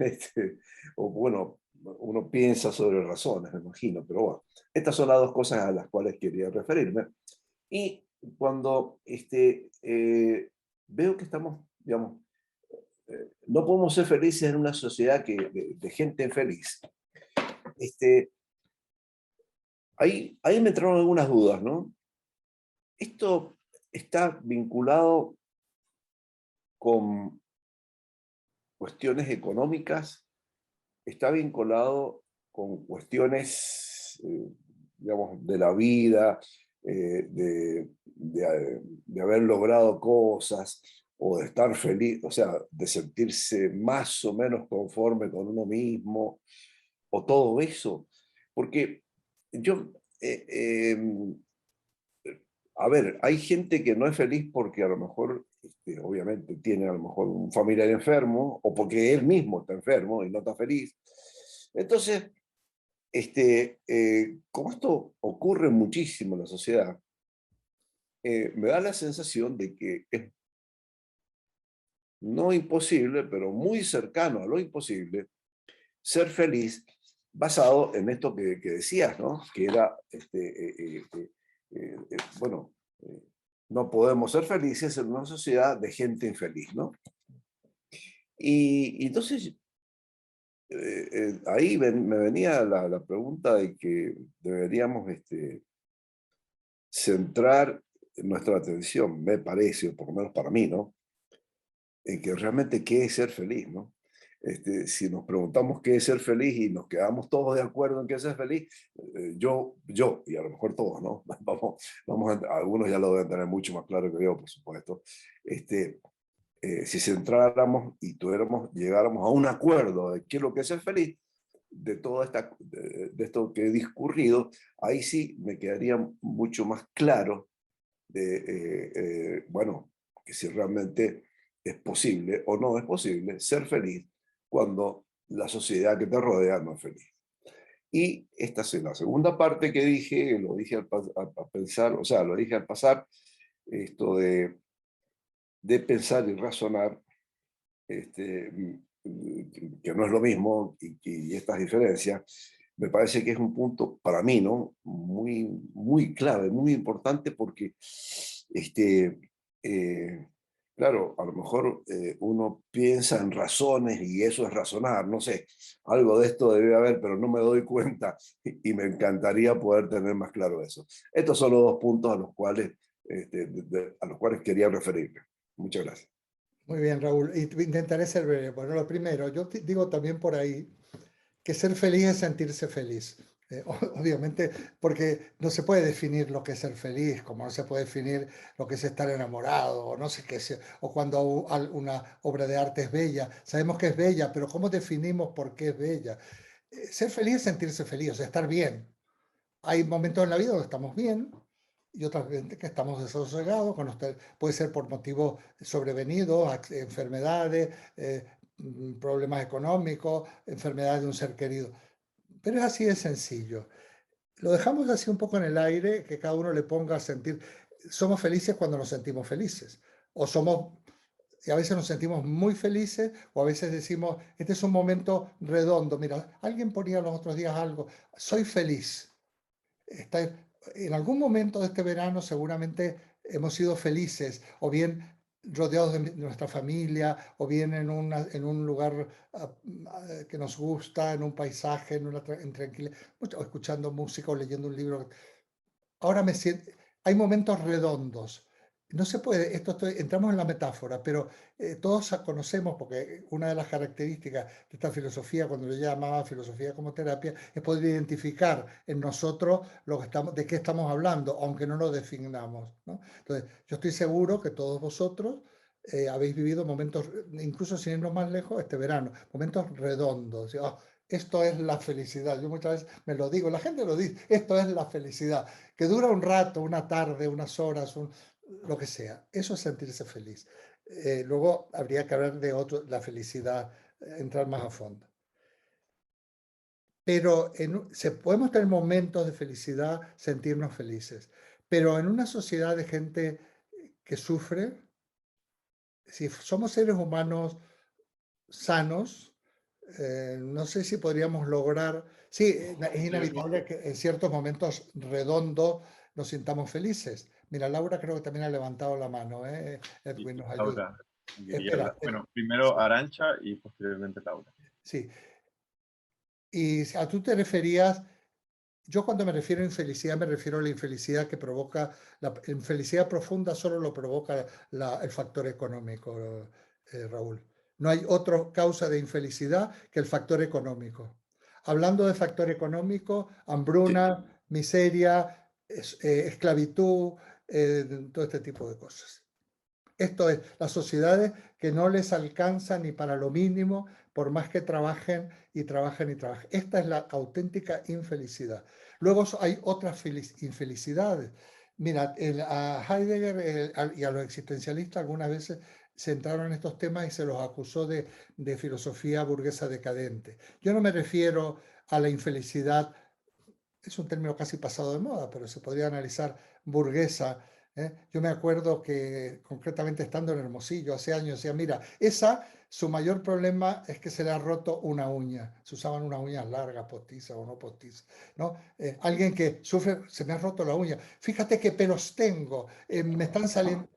o bueno, uno piensa sobre razones, me imagino, pero bueno, estas son las dos cosas a las cuales quería referirme. Y cuando veo que estamos, digamos, no podemos ser felices en una sociedad de gente infeliz, este, ahí me entraron algunas dudas, ¿no? Esto está vinculado con cuestiones económicas, está vinculado con cuestiones, digamos, de la vida, de haber logrado cosas o de estar feliz, o sea, de sentirse más o menos conforme con uno mismo, o todo eso. Porque yo, a ver, hay gente que no es feliz porque a lo mejor, obviamente, tiene a lo mejor un familiar enfermo o porque él mismo está enfermo y no está feliz. Entonces, como esto ocurre muchísimo en la sociedad, me da la sensación de que es no imposible, pero muy cercano a lo imposible, ser feliz basado en esto que decías, ¿no? Que era, bueno, eh, no podemos ser felices en una sociedad de gente infeliz, ¿no? Y entonces ahí me venía la pregunta de que deberíamos centrar nuestra atención, me parece, o por lo menos para mí, ¿no? En que realmente qué es ser feliz, ¿no? Si nos preguntamos qué es ser feliz y nos quedamos todos de acuerdo en qué es ser feliz, y a lo mejor todos, ¿no? Algunos ya lo deben tener mucho más claro que yo, por supuesto. Si centráramos y llegáramos a un acuerdo de qué es lo que es ser feliz, de esto que he discurrido, ahí sí me quedaría mucho más claro bueno, que si realmente es posible o no es posible ser feliz cuando la sociedad que te rodea no es feliz. Y esta es la segunda parte que dije, lo dije al pensar, o sea, lo dije al pasar, esto de pensar y razonar, que no es lo mismo, y estas diferencias, me parece que es un punto para mí, ¿no? Muy, muy clave, muy importante porque, este, eh, claro, a lo mejor uno piensa en razones y eso es razonar, no sé, algo de esto debe haber, pero no me doy cuenta y me encantaría poder tener más claro eso. Estos son los dos puntos a los cuales, a los cuales quería referirme. Muchas gracias. Muy bien, Raúl. Y intentaré ser breve. Bueno, lo primero, yo digo también por ahí que ser feliz es sentirse feliz. Obviamente, porque no se puede definir lo que es ser feliz, como no se puede definir lo que es estar enamorado, o no sé qué, o cuando una obra de arte es bella. Sabemos que es bella, pero ¿cómo definimos por qué es bella? Ser feliz es sentirse feliz, o sea, estar bien. Hay momentos en la vida donde estamos bien y otras veces que estamos desosegados, puede ser por motivos sobrevenidos, enfermedades, problemas económicos, enfermedades de un ser querido. Pero es así de sencillo. Lo dejamos así un poco en el aire, que cada uno le ponga a sentir. Somos felices cuando nos sentimos felices. O somos, y a veces nos sentimos muy felices, o a veces decimos, este es un momento redondo. Mira, alguien ponía los otros días algo, soy feliz. En algún momento de este verano seguramente hemos sido felices, o bien rodeados de nuestra familia, o bien en un lugar que nos gusta, en un paisaje, en tranquilidad, o escuchando música o leyendo un libro. Ahora me siento, hay momentos redondos. no se puede, entramos en la metáfora, pero todos conocemos, porque una de las características de esta filosofía, cuando yo llamaba filosofía como terapia, es poder identificar en nosotros de qué estamos hablando, aunque no lo definamos, ¿no? Entonces, yo estoy seguro que todos vosotros habéis vivido momentos, incluso sin irnos más lejos, este verano, momentos redondos. Esto es la felicidad. Yo muchas veces me lo digo, la gente lo dice, esto es la felicidad, que dura un rato, una tarde, unas horas, lo que sea. Eso es sentirse feliz. Luego habría que hablar de la felicidad, entrar más a fondo. Pero podemos tener momentos de felicidad, sentirnos felices. Pero en una sociedad de gente que sufre, si somos seres humanos sanos, no sé si podríamos lograr, sí, es inevitable que en ciertos momentos redondos nos sintamos felices. Mira, Laura creo que también ha levantado la mano, Edwin nos ayuda. Laura, quería Espera, hablar. Bueno, primero Arancha y posteriormente Laura. sí. Y a tú te referías, yo cuando me refiero a infelicidad me refiero a la infelicidad que provoca, la infelicidad profunda solo lo provoca el factor económico, Raúl. No hay otra causa de infelicidad que el factor económico. Hablando de factor económico, hambruna, sí, miseria, esclavitud, todo este tipo de cosas. Esto es, las sociedades que no les alcanza ni para lo mínimo, por más que trabajen y trabajen y trabajen. Esta es la auténtica infelicidad. Luego hay otras infelicidades. Mira, a Heidegger y a los existencialistas algunas veces se entraron en estos temas y se los acusó de filosofía burguesa decadente. Yo no me refiero a la infelicidad, es un término casi pasado de moda, pero se podría analizar burguesa. Yo me acuerdo que concretamente estando en Hermosillo hace años decía, mira, su mayor problema es que se le ha roto una uña. Se usaban unas uñas largas, postizas o no postizas, ¿no? Alguien que sufre, se me ha roto la uña. Fíjate qué pelos tengo, me están saliendo.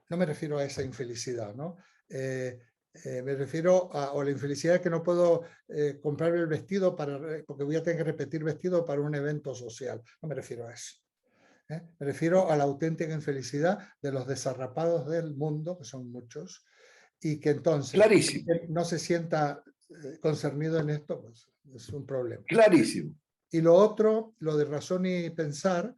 No me refiero a esa infelicidad, ¿no? Me refiero a la infelicidad que no puedo comprar el vestido porque voy a tener que repetir vestido para un evento social. No me refiero a eso. Me refiero a la auténtica infelicidad de los desarrapados del mundo, que son muchos, y que entonces Clarísimo. no se sienta concernido en esto, pues es un problema. Clarísimo. Y lo otro, lo de razón y pensar,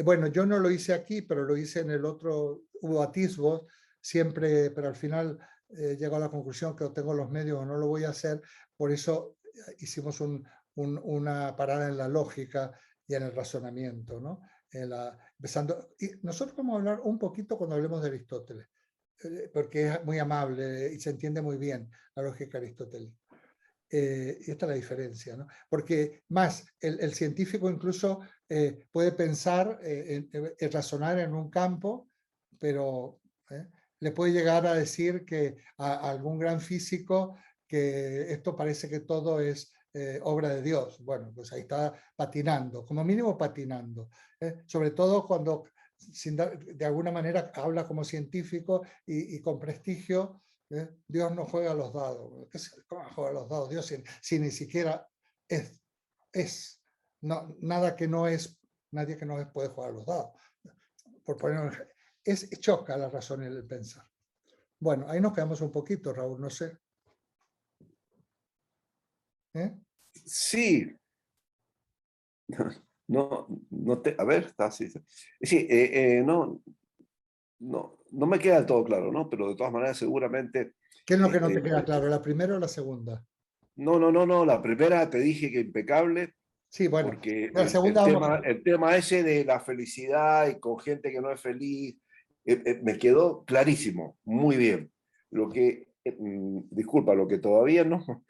bueno, yo no lo hice aquí, pero lo hice en el otro, hubo atisbos, siempre, pero al final llego a la conclusión que o tengo los medios o no lo voy a hacer, por eso hicimos una parada en la lógica y en el razonamiento, ¿no? Y nosotros vamos a hablar un poquito cuando hablemos de Aristóteles, porque es muy amable y se entiende muy bien la lógica aristotélica. Y esta es la diferencia, ¿no? Porque más, el científico incluso puede pensar, razonar en un campo, pero le puede llegar a decir que a algún gran físico que esto parece que todo es obra de Dios. Bueno, pues ahí está patinando, como mínimo patinando. Sobre todo cuando de alguna manera habla como científico y con prestigio. Dios no juega a los dados. ¿Cómo juega a los dados? Dios si ni siquiera es. No, nadie que no es puede jugar a los dados. Por poner choca la razón y el pensar. Bueno, ahí nos quedamos un poquito, Raúl, no sé. Sí. A ver, está así. Sí, no me queda del todo claro, ¿no? Pero de todas maneras, seguramente. ¿Qué es lo que no te queda claro? ¿La primera o la segunda? No. La primera te dije que impecable. Sí, bueno. Porque La segunda el tema ese de la felicidad y con gente que no es feliz, me quedó clarísimo, muy bien. Lo que, disculpa, lo que todavía no,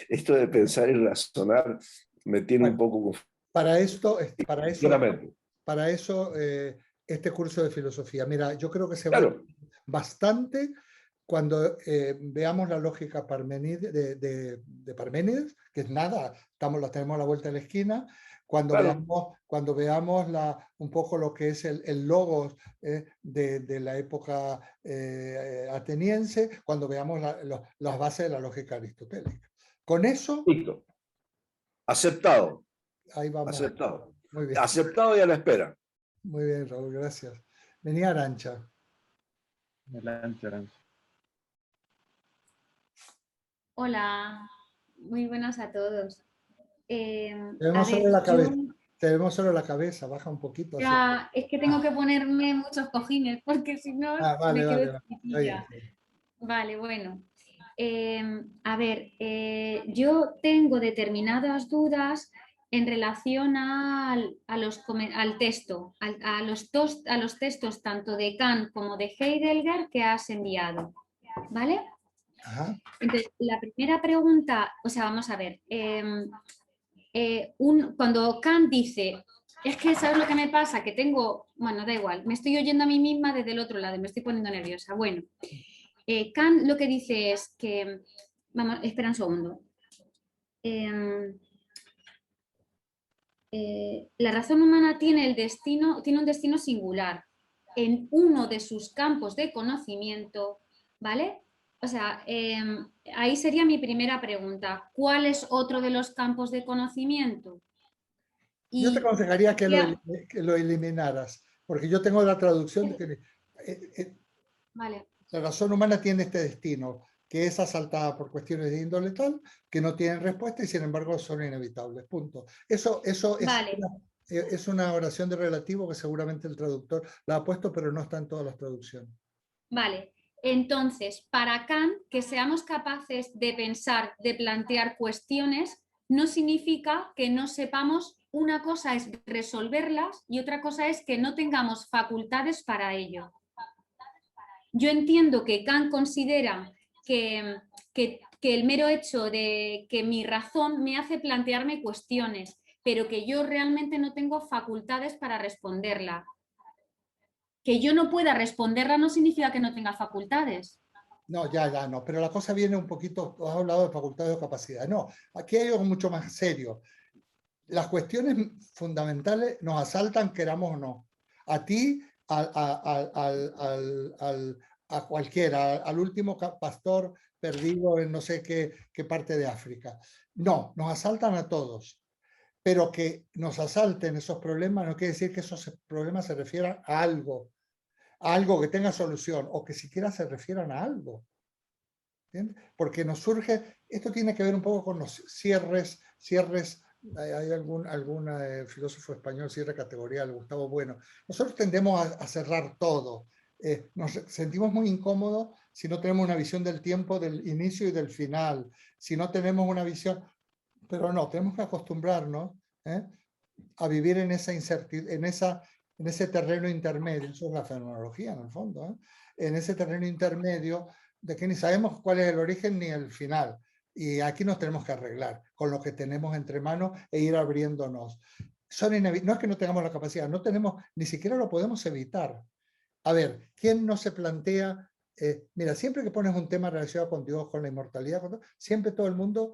esto de pensar y razonar me tiene un poco confuso. Para eso este curso de filosofía. Mira, yo creo que se va bastante cuando veamos la lógica de Parménides, que es nada, la tenemos a la vuelta de la esquina, cuando veamos un poco lo que es el logos de la época ateniense, cuando veamos las bases de la lógica aristotélica. Con eso... Listo. Aceptado. Ahí vamos. Aceptado. Muy bien. Aceptado y a la espera. Muy bien, Raúl, gracias. Venía Arantxa. Adelante, Arantxa. Hola, muy buenas a todos. Te A vemos solo ver, la yo cabeza. Te vemos solo la cabeza, baja un poquito hacia. ya es que tengo que ponerme muchos cojines porque si no Ah, vale, me quedo vale, vale. Está bien, chiquitilla. está bien. Vale, bueno. A ver, yo tengo determinadas dudas en relación al texto, a los textos tanto de Kant como de Heidegger que has enviado, ¿vale? Ajá. Entonces, la primera pregunta, o sea, vamos a ver, cuando Kant dice, es que ¿sabes lo que me pasa? Que tengo, bueno, da igual, me estoy oyendo a mí misma desde el otro lado, me estoy poniendo nerviosa. Bueno, Kant lo que dice es que, vamos, espera un segundo. La razón humana tiene un destino singular en uno de sus campos de conocimiento, ¿vale? O sea, ahí sería mi primera pregunta. ¿Cuál es otro de los campos de conocimiento? Yo te Y aconsejaría ya, que lo eliminaras, porque yo tengo la traducción de que vale, la razón humana tiene este destino, que es asaltada por cuestiones de índole tal, que no tienen respuesta y sin embargo son inevitables. Punto. Eso vale, es una oración de relativo que seguramente el traductor la ha puesto, pero no está en todas las traducciones. vale. Entonces, para Kant, que seamos capaces de pensar, de plantear cuestiones, no significa que no sepamos, una cosa es resolverlas y otra cosa es que no tengamos facultades para ello. Yo entiendo que Kant considera que el mero hecho de que mi razón me hace plantearme cuestiones, pero que yo realmente no tengo facultades para responderla. Que yo no pueda responderla no significa que no tenga facultades. No, ya, no. Pero la cosa viene un poquito, has hablado de facultades o capacidades. No, aquí hay algo mucho más serio. Las cuestiones fundamentales nos asaltan, queramos o no. A ti, a cualquiera, al último pastor perdido en no sé qué parte de África. No, nos asaltan a todos. Pero que nos asalten esos problemas no quiere decir que esos problemas se refieran a algo que tenga solución o que siquiera se refieran a algo. ¿Entiendes? Porque nos surge, esto tiene que ver un poco con los cierres, hay algún filósofo español, cierre categorial, Gustavo Bueno. Nosotros tendemos a cerrar todo. Nos sentimos muy incómodos si no tenemos una visión del tiempo, del inicio y del final, si no tenemos una visión, pero no, tenemos que acostumbrarnos a vivir en esa incertidumbre, en ese terreno intermedio, eso es la fenomenología en el fondo, en ese terreno intermedio de que ni sabemos cuál es el origen ni el final. Y aquí nos tenemos que arreglar con lo que tenemos entre manos e ir abriéndonos. No es que no tengamos la capacidad, no tenemos, ni siquiera lo podemos evitar. A ver, ¿quién no se plantea? Mira, siempre que pones un tema relacionado con Dios, con la inmortalidad, siempre todo el mundo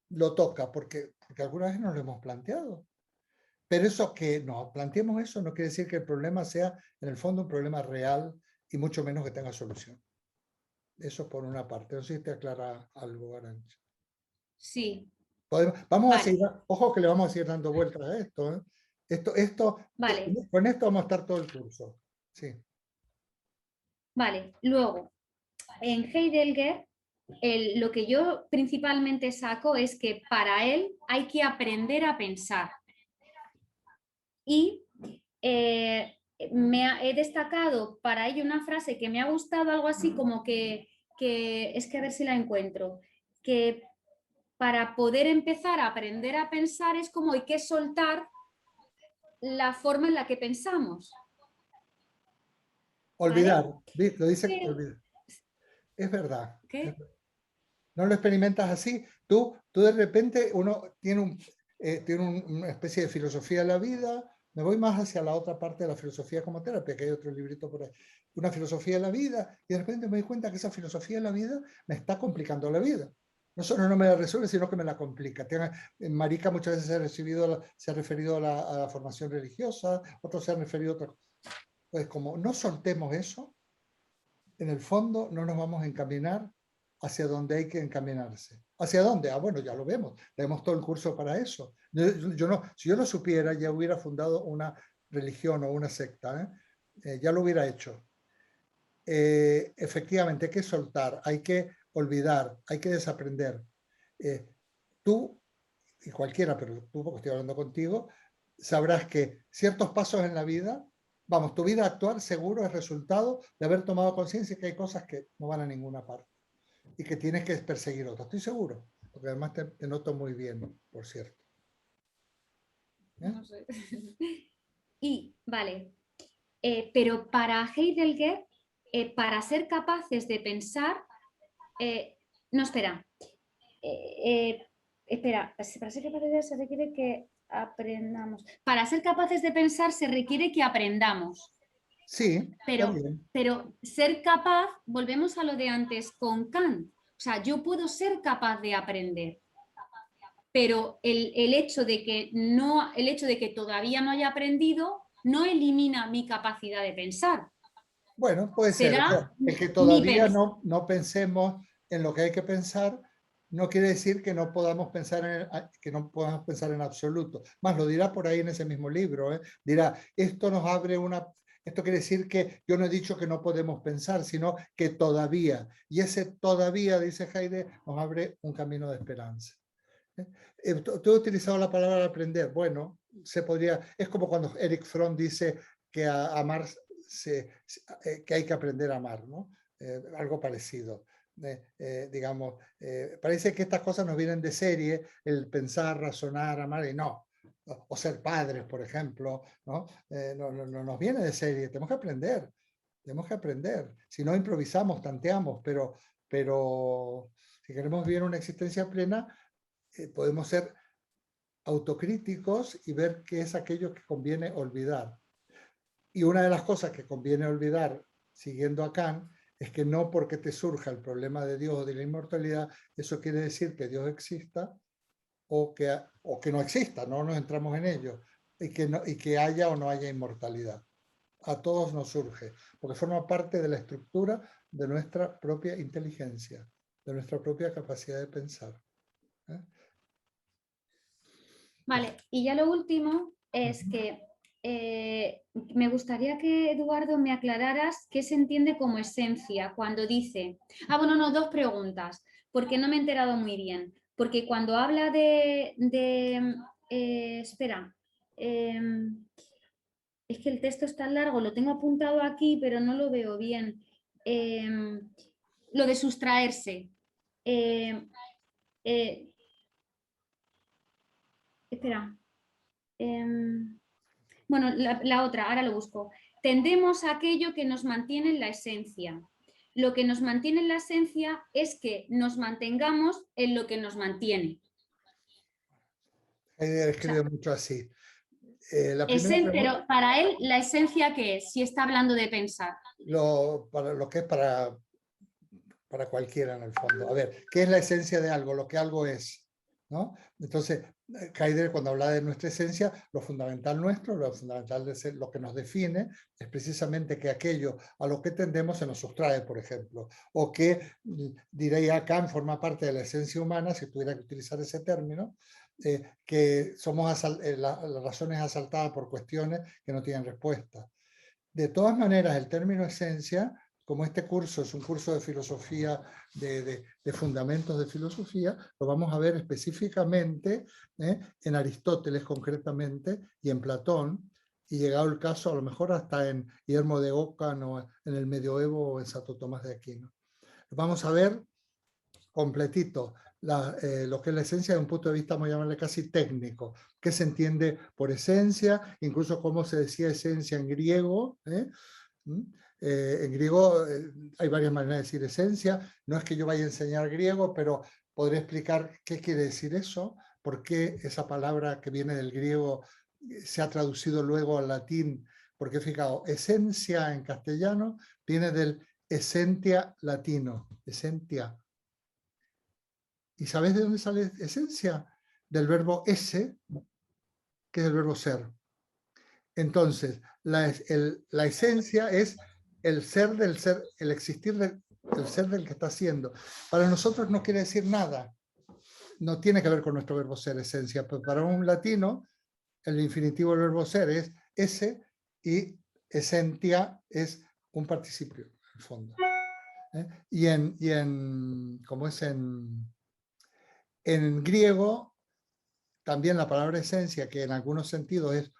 lo toca, porque alguna vez nos lo hemos planteado. Pero eso que nos planteemos eso no quiere decir que el problema sea, en el fondo, un problema real y mucho menos que tenga solución. Eso por una parte. No sé si te aclara algo, Arantxa. Sí, Vamos a vale, seguir, ojo que le vamos a seguir dando vueltas a esto. vale, Con esto vamos a estar todo el curso. Sí. vale. Luego, en Heidegger, lo que yo principalmente saco es que para él hay que aprender a pensar. Y he destacado para ello una frase que me ha gustado, algo así como que es que a ver si la encuentro, que para poder empezar a aprender a pensar es como hay que soltar la forma en la que pensamos. Olvidar. ¿Vale? Lo dice ¿Qué? olvidar. Es verdad. ¿Qué? No lo experimentas así. Tú de repente, uno tiene una especie de filosofía de la vida. Me voy más hacia la otra parte de la filosofía como terapia, que hay otro librito por ahí. Una filosofía de la vida, y de repente me doy cuenta que esa filosofía de la vida me está complicando la vida. No solo no me la resuelve, sino que me la complica. Marica muchas veces se ha referido a la formación religiosa, otros se han referido a otra cosa. Pues como no soltemos eso, en el fondo no nos vamos a encaminar hacia donde hay que encaminarse. ¿Hacia dónde? Ah, bueno, ya lo vemos. Tenemos todo el curso para eso. Si yo lo supiera, ya hubiera fundado una religión o una secta. ya lo hubiera hecho. Efectivamente, hay que soltar, hay que olvidar, hay que desaprender. Tú, y cualquiera, pero tú, porque estoy hablando contigo, sabrás que ciertos pasos en la vida, vamos, tu vida actual seguro es resultado de haber tomado conciencia que hay cosas que no van a ninguna parte y que tienes que perseguir otras. Estoy seguro, porque además te noto muy bien, por cierto. No sé. Y, vale, pero para Heidegger, para ser capaces de pensar, no, espera, espera, para ser capaces de se requiere que aprendamos. Para ser capaces de pensar se requiere que aprendamos. Sí, pero ser capaz, volvemos a lo de antes con Kant. O sea, yo puedo ser capaz de aprender, pero el hecho de que todavía no haya aprendido no elimina mi capacidad de pensar. bueno, puede ser. Será El que mi todavía no pensemos en lo que hay que pensar no quiere decir que no podamos pensar en absoluto. Más lo dirá por ahí en ese mismo libro. Dirá, esto nos abre esto quiere decir que yo no he dicho que no podemos pensar, sino que todavía. Y ese todavía, dice Heidegger, nos abre un camino de esperanza. Tú has utilizado la palabra aprender. Bueno, es como cuando Eric Fromm dice que a amar que hay que aprender a amar, ¿no? Algo parecido. Digamos, parece que estas cosas nos vienen de serie, el pensar, razonar, amar, y no. O ser padres, por ejemplo, ¿no? No nos viene de serie, tenemos que aprender. Tenemos que aprender. Si no improvisamos, tanteamos, pero si queremos vivir una existencia plena, podemos ser autocríticos y ver qué es aquello que conviene olvidar. Y una de las cosas que conviene olvidar, siguiendo a Kant, es que no porque te surja el problema de Dios o de la inmortalidad, eso quiere decir que Dios exista o que no exista, no nos entramos en ello, y que haya o no haya inmortalidad. A todos nos surge, porque forma parte de la estructura de nuestra propia inteligencia, de nuestra propia capacidad de pensar. Vale, y ya lo último es que me gustaría que, Eduardo, me aclararas qué se entiende como esencia cuando dice... bueno, no, dos preguntas, porque no me he enterado muy bien. Porque cuando habla espera, es que el texto es tan largo, lo tengo apuntado aquí, pero no lo veo bien. Lo de sustraerse. Espera. Bueno, la otra, ahora lo busco. Tendemos a aquello que nos mantiene en la esencia. Lo que nos mantiene en la esencia es que nos mantengamos en lo que nos mantiene. Heidegger escribe mucho así. Pero para él, ¿la esencia qué es? Si está hablando de pensar. Lo que es para cualquiera en el fondo. A ver, ¿qué es la esencia de algo? Lo que algo es, ¿no? Entonces, Heidegger, cuando habla de nuestra esencia, lo fundamental nuestro, lo fundamental de ser, lo que nos define, es precisamente que aquello a lo que tendemos se nos sustrae, por ejemplo, o que, diría Kant, forma parte de la esencia humana, si tuviera que utilizar ese término, que somos la razón es asaltada por cuestiones que no tienen respuesta. De todas maneras, el término esencia, como este curso es un curso de filosofía, de fundamentos de filosofía, lo vamos a ver específicamente en Aristóteles concretamente y en Platón, y llegado el caso a lo mejor hasta en Guillermo de Ockham o en el Medioevo o en Santo Tomás de Aquino. Vamos a ver completito lo que es la esencia de un punto de vista, vamos a llamarle casi técnico, qué se entiende por esencia, incluso cómo se decía esencia en griego. En griego hay varias maneras de decir esencia, no es que yo vaya a enseñar griego, pero podré explicar qué quiere decir eso, por qué esa palabra que viene del griego se ha traducido luego al latín, porque fijaos, esencia en castellano viene del essentia latino, essentia. ¿Y sabes de dónde sale esencia? Del verbo esse, que es el verbo ser. Entonces, la esencia es el ser del ser, el existir del ser del que está siendo. Para nosotros no quiere decir nada. No tiene que ver con nuestro verbo ser, esencia. Pero para un latino, el infinitivo del verbo ser es ese, y esentia es un participio, en el fondo. Como es en griego, también la palabra esencia, que en algunos sentidos es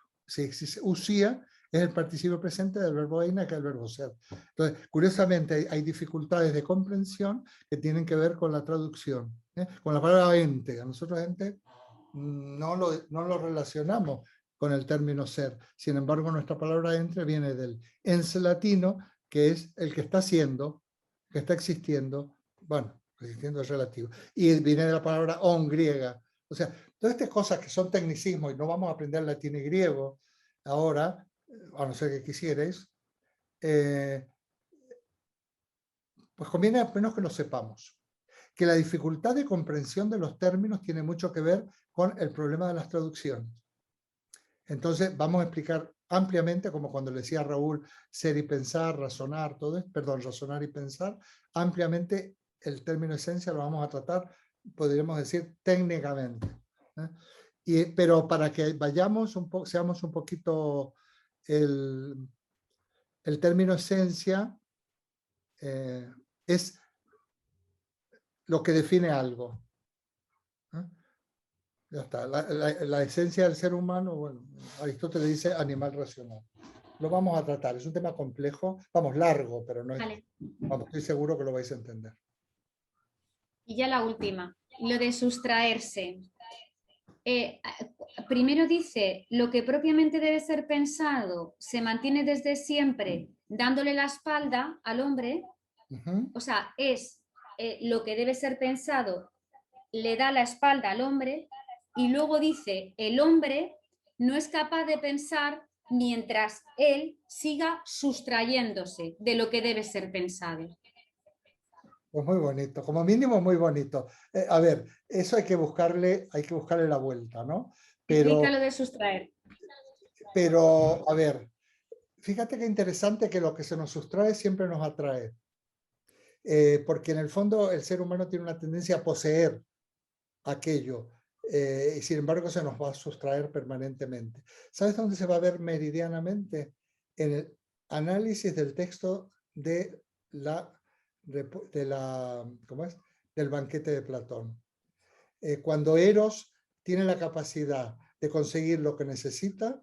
usía, es el participio presente del verbo eina, que es el verbo ser. Entonces, curiosamente, hay dificultades de comprensión que tienen que ver con la traducción. Con la palabra ente. A nosotros ente no lo relacionamos con el término ser. Sin embargo, nuestra palabra ente viene del ens latino, que es el que está siendo, que está existiendo. Bueno, existiendo es relativo. Y viene de la palabra on griega. O sea, todas estas cosas que son tecnicismos y no vamos a aprender latín y griego ahora, a no ser que quisierais, pues conviene al menos que lo sepamos. Que la dificultad de comprensión de los términos tiene mucho que ver con el problema de las traducciones. Entonces vamos a explicar ampliamente, como cuando le decía a Raúl, ser y pensar, razonar, razonar y pensar, ampliamente el término esencia lo vamos a tratar, podríamos decir, técnicamente. Pero para que vayamos seamos un poquito el término esencia es lo que define algo. Ya está. La esencia del ser humano, bueno, Aristóteles dice animal racional. Lo vamos a tratar. Es un tema complejo, vamos, largo, pero no es. Vale. Vamos, estoy seguro que lo vais a entender. Y ya la última, lo de sustraerse. Primero dice, lo que propiamente debe ser pensado se mantiene desde siempre dándole la espalda al hombre. O sea, es lo que debe ser pensado, le da la espalda al hombre, y luego dice, el hombre no es capaz de pensar mientras él siga sustrayéndose de lo que debe ser pensado. Pues muy bonito, como mínimo muy bonito. A ver, eso hay que buscarle la vuelta, ¿no? Explica lo de sustraer. Pero, a ver, fíjate qué interesante que lo que se nos sustrae siempre nos atrae. Porque en el fondo el ser humano tiene una tendencia a poseer aquello, y sin embargo se nos va a sustraer permanentemente. ¿Sabes dónde se va a ver meridianamente? En el análisis del texto ¿cómo es? Del banquete de Platón. Cuando Eros tiene la capacidad de conseguir lo que necesita,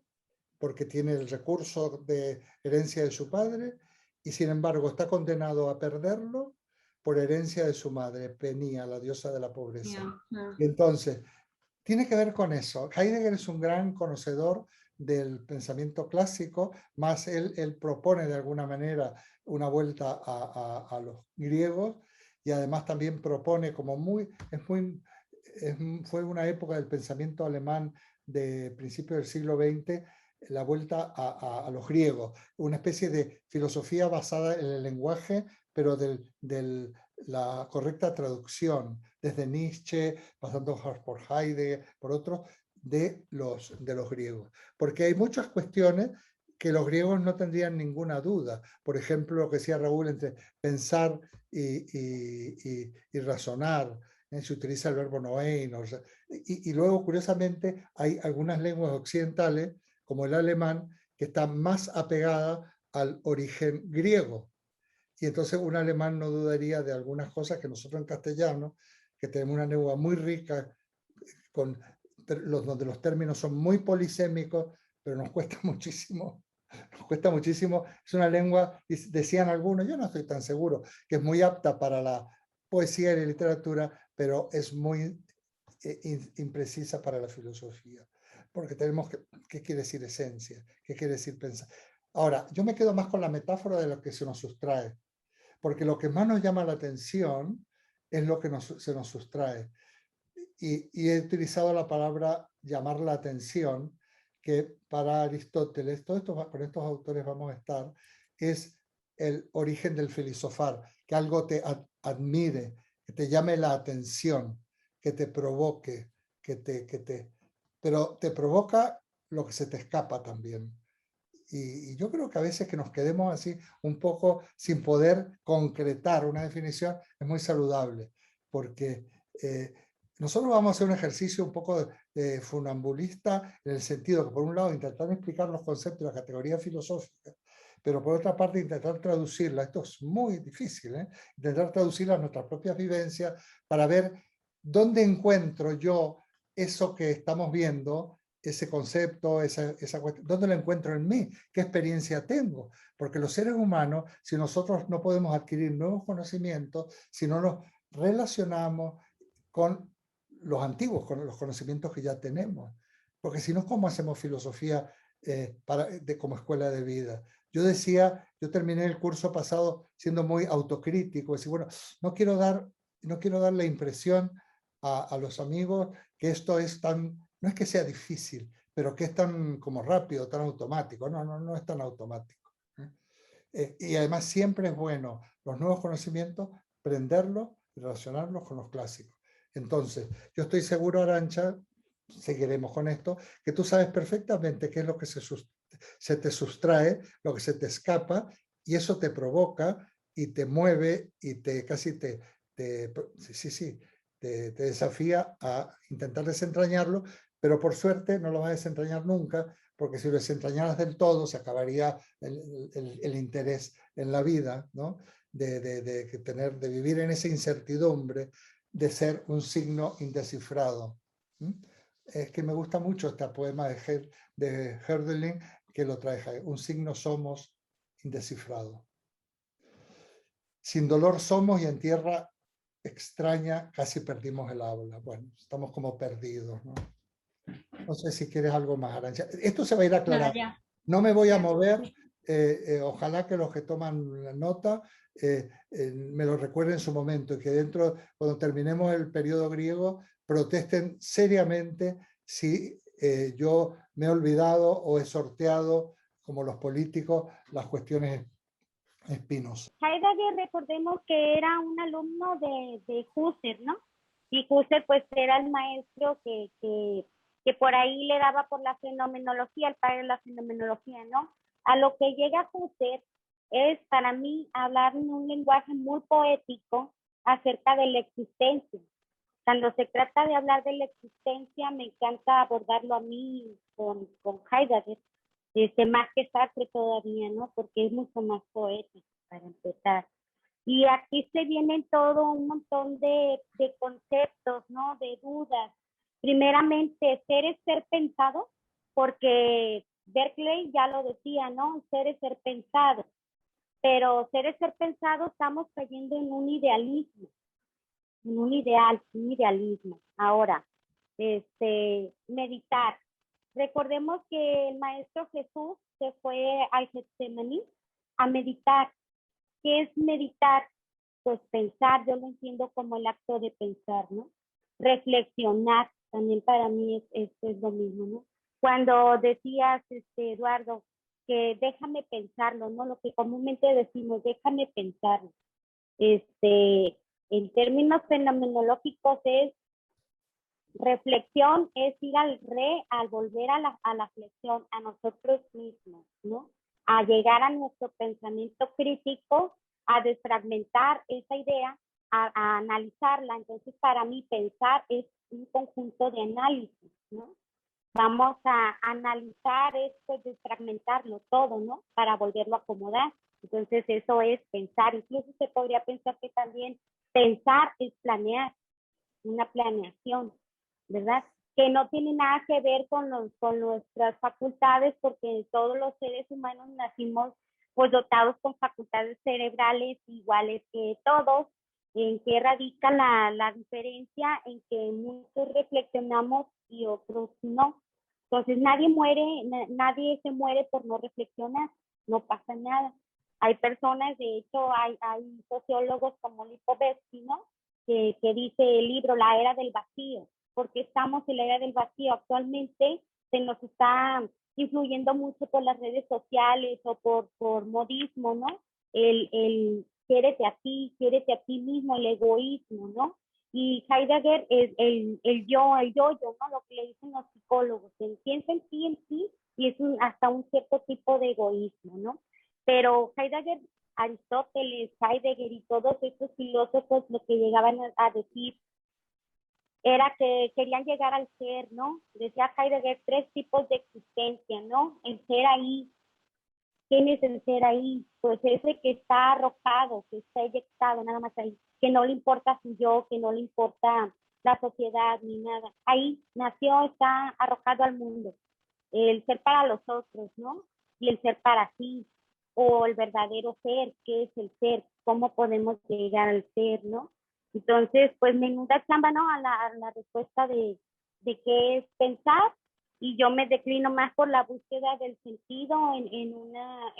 porque tiene el recurso de herencia de su padre, y sin embargo está condenado a perderlo por herencia de su madre, Penía, la diosa de la pobreza. Y entonces, tiene que ver con eso. Heidegger es un gran conocedor del pensamiento clásico, más él propone de alguna manera una vuelta a los griegos, y además también propone como fue una época del pensamiento alemán de principios del siglo XX, la vuelta a los griegos, una especie de filosofía basada en el lenguaje, pero de la correcta traducción, desde Nietzsche, pasando por Heidegger, por otros, de los griegos. Porque hay muchas cuestiones que los griegos no tendrían ninguna duda. Por ejemplo, lo que decía Raúl entre pensar y razonar, se utiliza el verbo noein. Y luego, curiosamente, hay algunas lenguas occidentales, como el alemán, que está más apegada al origen griego. Y entonces un alemán no dudaría de algunas cosas que nosotros en castellano, que tenemos una lengua muy rica, donde los términos son muy polisémicos, pero nos cuesta muchísimo. Es una lengua, decían algunos, yo no estoy tan seguro, que es muy apta para la poesía y la literatura, pero es muy imprecisa para la filosofía. Porque tenemos ¿qué quiere decir esencia? ¿Qué quiere decir pensar? Ahora, yo me quedo más con la metáfora de lo que se nos sustrae, porque lo que más nos llama la atención es lo que se nos sustrae. Y he utilizado la palabra llamar la atención, que para Aristóteles, con estos autores vamos a estar, es el origen del filosofar, que algo te admire, que te llame la atención, que te provoque, pero te provoca lo que se te escapa también. Y yo creo que a veces que nos quedemos así un poco sin poder concretar una definición es muy saludable, porque nosotros vamos a hacer un ejercicio un poco de funambulista, en el sentido que por un lado intentar explicar los conceptos y las categorías filosóficas, pero por otra parte intentar traducirla, esto es muy difícil, intentar traducirla a nuestras propias vivencias para ver dónde encuentro yo eso que estamos viendo, ese concepto, esa cuestión, ¿dónde lo encuentro en mí? ¿Qué experiencia tengo? Porque los seres humanos, si nosotros no podemos adquirir nuevos conocimientos, si no nos relacionamos con los antiguos, con los conocimientos que ya tenemos. Porque si no, ¿cómo hacemos filosofía como escuela de vida? Yo decía, yo terminé el curso pasado siendo muy autocrítico, decir, bueno, no quiero dar la impresión a los amigos que esto es tan, no es que sea difícil, pero que es tan como rápido, tan automático. No es tan automático. Y además siempre es bueno los nuevos conocimientos, prenderlos y relacionarlos con los clásicos. Entonces, yo estoy seguro, Arantxa, seguiremos con esto, que tú sabes perfectamente qué es lo que se te sustrae, lo que se te escapa, y eso te provoca y te mueve y casi te desafía a intentar desentrañarlo, pero por suerte no lo vas a desentrañar nunca, porque si lo desentrañaras del todo se acabaría el interés en la vida, ¿no? de vivir en esa incertidumbre, de ser un signo indescifrado. Es que me gusta mucho este poema de Hölderlin, que lo trae, un signo somos indescifrado. Sin dolor somos y en tierra extraña casi perdimos el habla. Bueno, estamos como perdidos, ¿no? No sé si quieres algo más, Arantxa. Esto se va a ir aclarando. Nada, ya. No me voy a mover. Ojalá que los que toman la nota me lo recuerden en su momento y que cuando terminemos el periodo griego, protesten seriamente si yo me he olvidado o he sorteado, como los políticos, las cuestiones espinosas. Heidegger, recordemos que era un alumno de Husserl, ¿no? Y Husserl pues era el maestro que por ahí le daba por la fenomenología, el padre de la fenomenología, ¿no? A lo que llega Husserl es para mí hablar en un lenguaje muy poético acerca de la existencia. Cuando se trata de hablar de la existencia, me encanta abordarlo a mí con Heidegger, más que Sartre todavía, ¿no? Porque es mucho más poético para empezar. Y aquí se vienen todo un montón de conceptos, ¿no? De dudas. Primeramente, ser es ser pensado, porque Berkeley ya lo decía, ¿no? Ser es ser pensado. Pero ser es ser pensado, estamos cayendo en un idealismo, en un idealismo. Ahora, meditar. Recordemos que el Maestro Jesús se fue al Getsemaní a meditar. ¿Qué es meditar? Pues pensar, yo lo entiendo como el acto de pensar, ¿no? Reflexionar, también para mí es lo mismo, ¿no? Cuando decías, Eduardo, que déjame pensarlo, ¿no? Lo que comúnmente decimos, déjame pensarlo. En términos fenomenológicos es reflexión, es ir al volver a la flexión, a nosotros mismos, ¿no? A llegar a nuestro pensamiento crítico, a desfragmentar esa idea, a analizarla. Entonces, para mí, pensar es un conjunto de análisis, ¿no? Vamos a analizar esto, desfragmentarlo todo, ¿no? Para volverlo a acomodar. Entonces, eso es pensar. Incluso se podría pensar que también pensar es planear, una planeación, ¿verdad? Que no tiene nada que ver con nuestras facultades, porque todos los seres humanos nacimos pues dotados con facultades cerebrales iguales que todos. ¿En qué radica la diferencia? En que muchos reflexionamos y otros no. Entonces nadie se muere por no reflexionar, no pasa nada. Hay personas, de hecho, hay sociólogos como Lipovetsky, ¿no? Que dice el libro La Era del Vacío, porque estamos en la era del vacío. Actualmente se nos está influyendo mucho por las redes sociales o por modismo, ¿no? El quiérete a ti mismo, el egoísmo, ¿no? Y Heidegger es el yo, ¿no? Lo que le dicen los psicólogos, piensa en ti, y es hasta un cierto tipo de egoísmo, ¿no? Pero Heidegger, Aristóteles, Heidegger y todos estos filósofos lo que llegaban a decir era que querían llegar al ser, ¿no? Decía Heidegger 3 tipos de existencia, ¿no? El ser ahí, ¿quién es el ser ahí? Pues ese que está arrojado, que está eyectado, nada más ahí, que no le importa su yo, que no le importa la sociedad ni nada. Ahí nació, está arrojado al mundo. El ser para los otros, ¿no? Y el ser para sí, o el verdadero ser, ¿qué es el ser? ¿Cómo podemos llegar al ser, no? Entonces, pues menuda chamba, ¿no? A la respuesta de qué es pensar, y yo me declino más por la búsqueda del sentido en una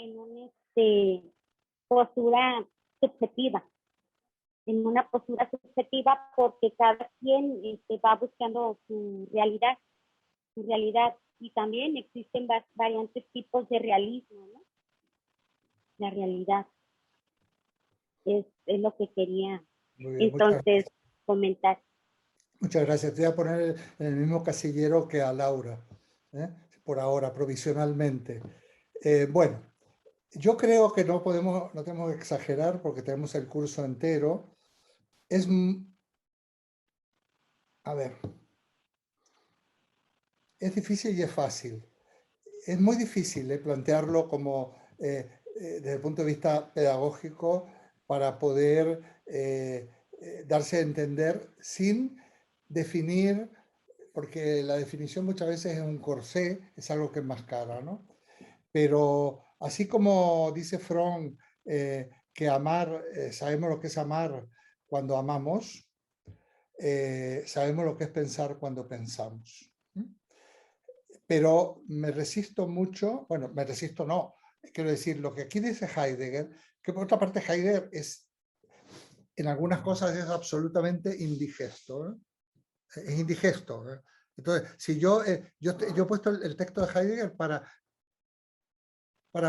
postura subjetiva, porque cada quien va buscando su realidad, y también existen variantes tipos de realismo, ¿no? La realidad es lo que quería Muy bien, entonces comentar. muchas gracias. Te voy a poner en el mismo casillero que a Laura, por ahora, provisionalmente. Bueno, yo creo que no tenemos que exagerar porque tenemos el curso entero. A ver, es difícil y es fácil. Es muy difícil plantearlo como desde el punto de vista pedagógico para poder darse a entender sin definir, porque la definición muchas veces es un corsé, es algo que enmascara, ¿no? Pero así como dice Fromm que amar, sabemos lo que es amar cuando amamos, sabemos lo que es pensar cuando pensamos. Pero me resisto mucho, bueno, me resisto no, quiero decir, lo que aquí dice Heidegger, que por otra parte Heidegger en algunas cosas es absolutamente indigesto, es indigesto. Entonces, si yo he puesto el texto de Heidegger para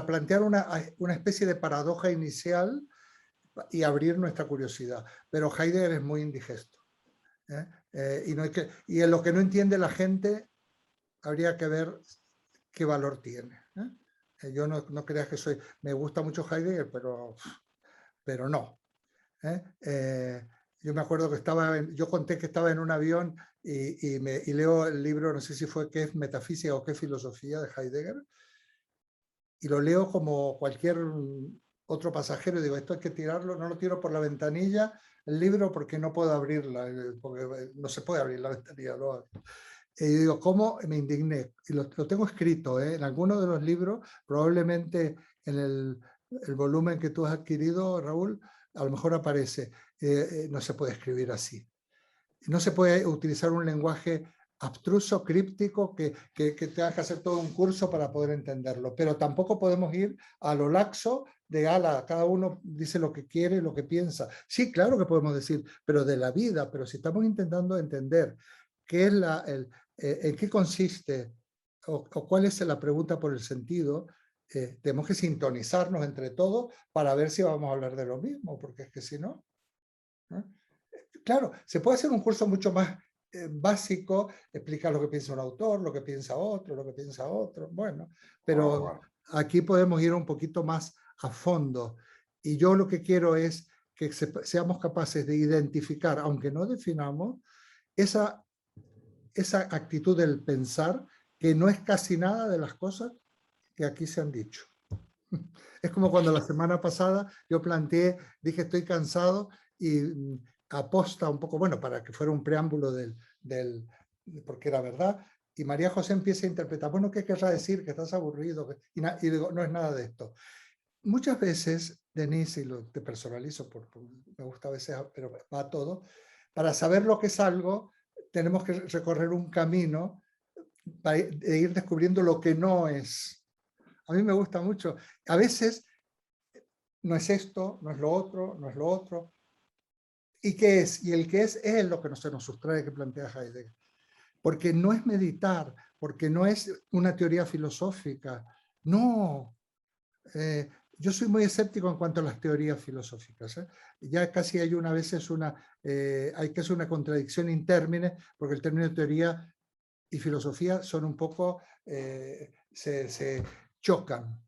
plantear una especie de paradoja inicial y abrir nuestra curiosidad, pero Heidegger es muy indigesto. Y en lo que no entiende la gente habría que ver qué valor tiene. Yo no creas que me gusta mucho Heidegger, pero no. Yo me acuerdo que yo conté que estaba en un avión y leo el libro, no sé si fue ¿Qué es metafísica o qué es filosofía? De Heidegger, y lo leo como cualquier otro pasajero y digo, esto hay que tirarlo, no lo tiro por la ventanilla, el libro, porque no puedo abrirla, porque no se puede abrir la ventanilla. ¿No? Y digo, ¿cómo? Me indigné. Y lo tengo escrito, en alguno de los libros, probablemente en el volumen que tú has adquirido, Raúl, a lo mejor aparece, no se puede escribir así. No se puede utilizar un lenguaje abstruso, críptico, que tengas que hacer todo un curso para poder entenderlo. Pero tampoco podemos ir a lo laxo de cada uno dice lo que quiere, lo que piensa. Sí, claro que podemos decir, pero de la vida, pero si estamos intentando entender qué es en qué consiste o cuál es la pregunta por el sentido, tenemos que sintonizarnos entre todos para ver si vamos a hablar de lo mismo, porque es que si no... Claro, se puede hacer un curso mucho más básico, explicar lo que piensa un autor, lo que piensa otro, bueno, pero aquí podemos ir un poquito más a fondo. Y yo lo que quiero es que seamos capaces de identificar, aunque no definamos, esa actitud del pensar, que no es casi nada de las cosas que aquí se han dicho. Es como cuando la semana pasada yo dije estoy cansado y aposta un poco, bueno, para que fuera un preámbulo porque era verdad, y María José empieza a interpretar, bueno, ¿qué querrá decir? Que estás aburrido. Y digo, no es nada de esto. Muchas veces, Denise, y te personalizo, me gusta a veces, pero va a todo, para saber lo que es algo, tenemos que recorrer un camino de ir descubriendo lo que no es. A mí me gusta mucho. A veces no es esto, no es lo otro, no es lo otro. ¿Y qué es? Y el que es lo que se nos sustrae, que plantea Heidegger. Porque no es meditar, porque no es una teoría filosófica. No. Yo soy muy escéptico en cuanto a las teorías filosóficas. Ya casi hay a veces hay que hacer una contradicción in termine, porque el término de teoría y filosofía son un poco, se chocan.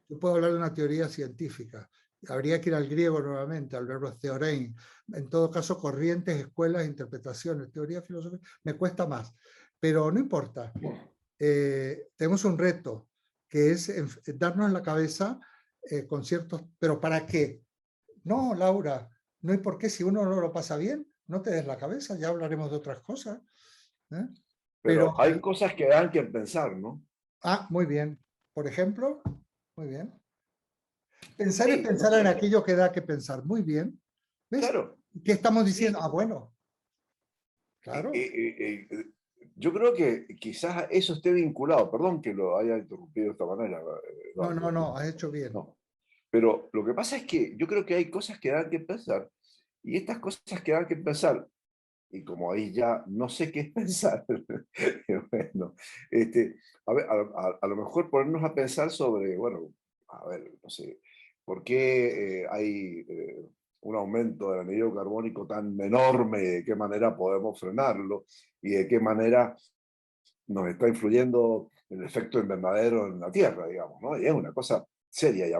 Yo puedo hablar de una teoría científica. Habría que ir al griego nuevamente, al verbo theorein. En todo caso, corrientes, escuelas, interpretaciones, teoría filosófica, me cuesta más. Pero no importa. Tenemos un reto. que es darnos en la cabeza con ciertos, pero ¿para qué? No, Laura, no hay por qué, si uno no lo pasa bien, no te des la cabeza, ya hablaremos de otras cosas. ¿eh? Pero hay cosas que dan que pensar, ¿no? Muy bien. Por ejemplo, muy bien. Pensar Sí, es pensar no sé. en aquello que da que pensar. Muy bien. ¿Ves? Claro. ¿Qué estamos Sí. diciendo? Bueno, claro. Yo creo que quizás eso esté vinculado, perdón que lo haya interrumpido de esta manera. No, has hecho bien. No. Pero lo que pasa es que yo creo que hay cosas que dan que pensar, y estas cosas que dan que pensar, y como ahí ya no sé qué es pensar, bueno, a lo mejor ponernos a pensar sobre, bueno, a ver, no sé, ¿por qué hay un aumento del anhídrido carbónico tan enorme? ¿De qué manera podemos frenarlo? ¿Y de qué manera nos está influyendo el efecto invernadero en la Tierra, digamos, ¿no? Y es una cosa seria, y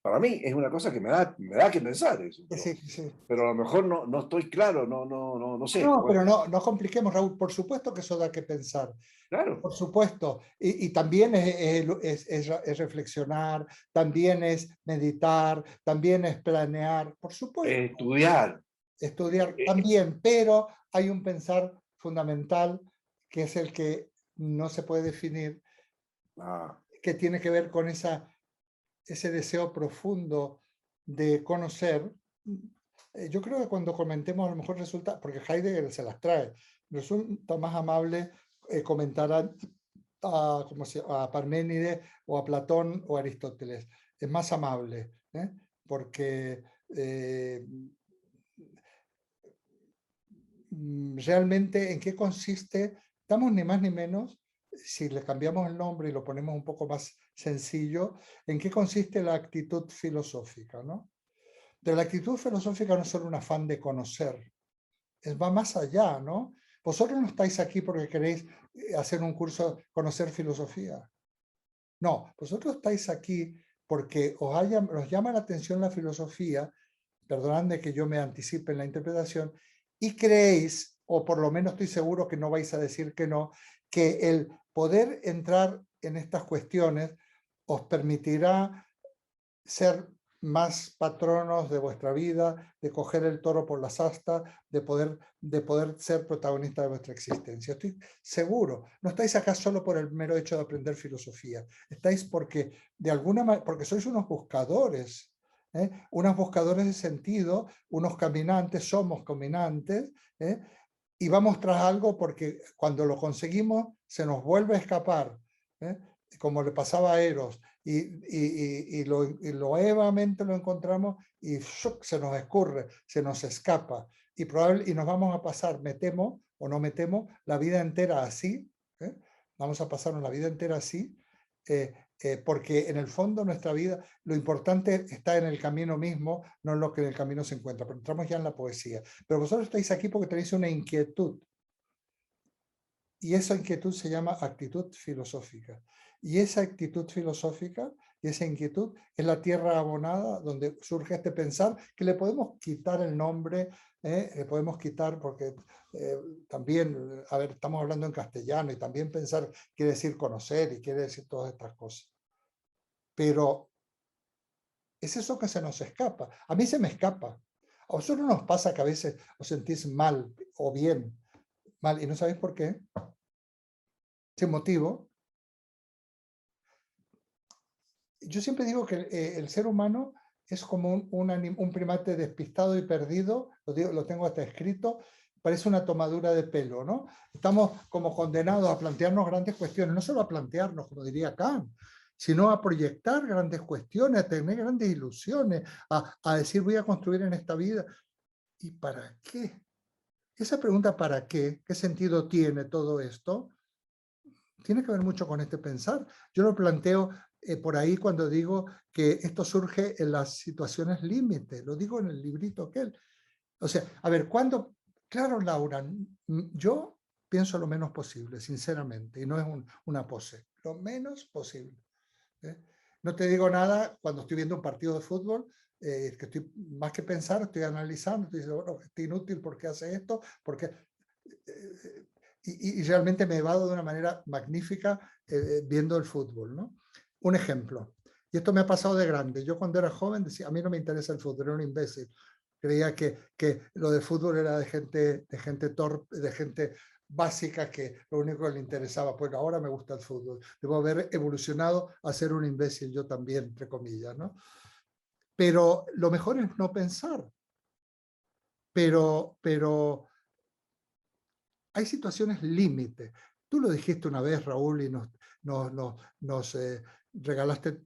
para mí es una cosa que me da que pensar eso. Sí. Pero a lo mejor no estoy claro, no sé. No, Bueno, pero no compliquemos, Raúl. Por supuesto que eso da que pensar. claro. Por supuesto. Y también es reflexionar, también es meditar, también es planear. Por supuesto. Estudiar. Estudiar también, pero hay un pensar fundamental que es el que no se puede definir, que tiene que ver con ese deseo profundo de conocer. Yo creo que cuando comentemos a lo mejor resulta, porque Heidegger se las trae, resulta más amable comentar a Parménides o a Platón o a Aristóteles. Es más amable, porque realmente en qué consiste, estamos ni más ni menos, si le cambiamos el nombre y lo ponemos un poco más sencillo, en qué consiste la actitud filosófica, ¿no? Pero la actitud filosófica no es solo un afán de conocer, va más allá, ¿no? Vosotros no estáis aquí porque queréis hacer un curso, conocer filosofía. No, vosotros estáis aquí porque os llama la atención la filosofía, perdonadme que yo me anticipe en la interpretación, y creéis, o por lo menos estoy seguro que no vais a decir que no, que el poder entrar en estas cuestiones os permitirá ser más patronos de vuestra vida, de coger el toro por las astas, de poder ser protagonista de vuestra existencia. Estoy seguro. No estáis acá solo por el mero hecho de aprender filosofía. Estáis porque, de alguna manera, porque sois unos buscadores, unos buscadores de sentido, unos caminantes, somos caminantes, y vamos tras algo porque cuando lo conseguimos se nos vuelve a escapar, como le pasaba a Eros, y nuevamente lo encontramos y se nos escurre, se nos escapa, y nos vamos a pasar, metemos o no metemos, la vida entera así, vamos a pasarnos la vida entera así, porque en el fondo nuestra vida, lo importante está en el camino mismo, no en lo que en el camino se encuentra, pero entramos ya en la poesía. Pero vosotros estáis aquí porque tenéis una inquietud, y esa inquietud se llama actitud filosófica. Y esa actitud filosófica y esa inquietud es la tierra abonada donde surge este pensar, que le podemos quitar el nombre, le podemos quitar porque también, a ver, estamos hablando en castellano y también pensar quiere decir conocer y quiere decir todas estas cosas. Pero es eso que se nos escapa. A mí se me escapa. A vosotros nos pasa que a veces os sentís mal o bien, mal, y no sabéis por qué. Sin motivo. Yo siempre digo que el ser humano es como un primate despistado y perdido, lo tengo hasta escrito, parece una tomadura de pelo, ¿no? Estamos como condenados a plantearnos grandes cuestiones, no solo a plantearnos, como diría Kant, sino a proyectar grandes cuestiones, a tener grandes ilusiones, a decir voy a construir en esta vida. ¿Y para qué? Esa pregunta ¿para qué? ¿Qué sentido tiene todo esto? Tiene que ver mucho con este pensar. Yo lo planteo por ahí cuando digo que esto surge en las situaciones límite. Lo digo en el librito aquel. O sea, a ver, ¿cuándo? Claro, Laura, yo pienso lo menos posible, sinceramente, y no es una pose. Lo menos posible. No te digo nada cuando estoy viendo un partido de fútbol, que estoy, más que pensar, estoy analizando, estoy diciendo, bueno, este inútil, ¿por qué hace esto? Porque y realmente me evado de una manera magnífica viendo el fútbol, ¿no? un ejemplo. Y esto me ha pasado de grande. Yo cuando era joven decía, a mí no me interesa el fútbol, era un imbécil. Creía que lo de fútbol era de gente torpe, de gente básica que lo único que le interesaba. Pues ahora me gusta el fútbol. Debo haber evolucionado a ser un imbécil yo también, entre comillas, ¿no? Pero lo mejor es no pensar. Pero hay situaciones límite. Tú lo dijiste una vez, Raúl, y nos regalaste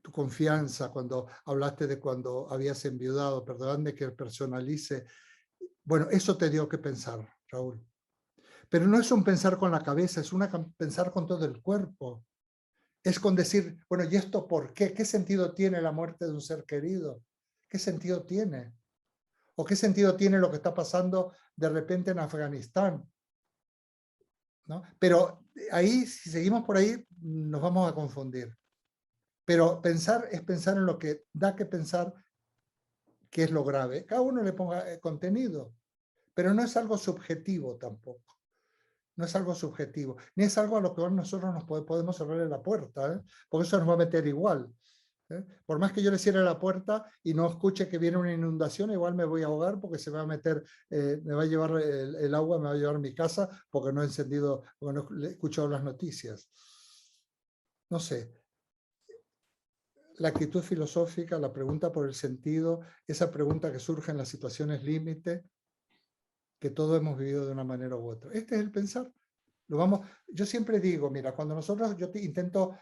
tu confianza cuando hablaste de cuando habías enviudado. Perdóname que personalice. Bueno, eso te dio que pensar, Raúl. Pero no es un pensar con la cabeza, es pensar con todo el cuerpo. Es con decir, bueno, ¿y esto por qué? ¿Qué sentido tiene la muerte de un ser querido? ¿Qué sentido tiene? ¿O qué sentido tiene lo que está pasando de repente en Afganistán? ¿No? Pero ahí, si seguimos por ahí, nos vamos a confundir. Pero pensar es pensar en lo que da que pensar, que es lo grave. Cada uno le ponga contenido, pero no es algo subjetivo tampoco. No es algo subjetivo, ni es algo a lo que nosotros nos podemos cerrarle la puerta, porque eso nos va a meter igual. Por más que yo le cierre la puerta y no escuche que viene una inundación, igual me voy a ahogar porque se va a meter, me va a llevar el agua, me va a llevar mi casa porque no he encendido, porque no he escuchado las noticias. No sé. La actitud filosófica, la pregunta por el sentido, esa pregunta que surge en las situaciones límite, que todos hemos vivido de una manera u otra. Este es el pensar. Yo siempre digo, mira, cuando yo intento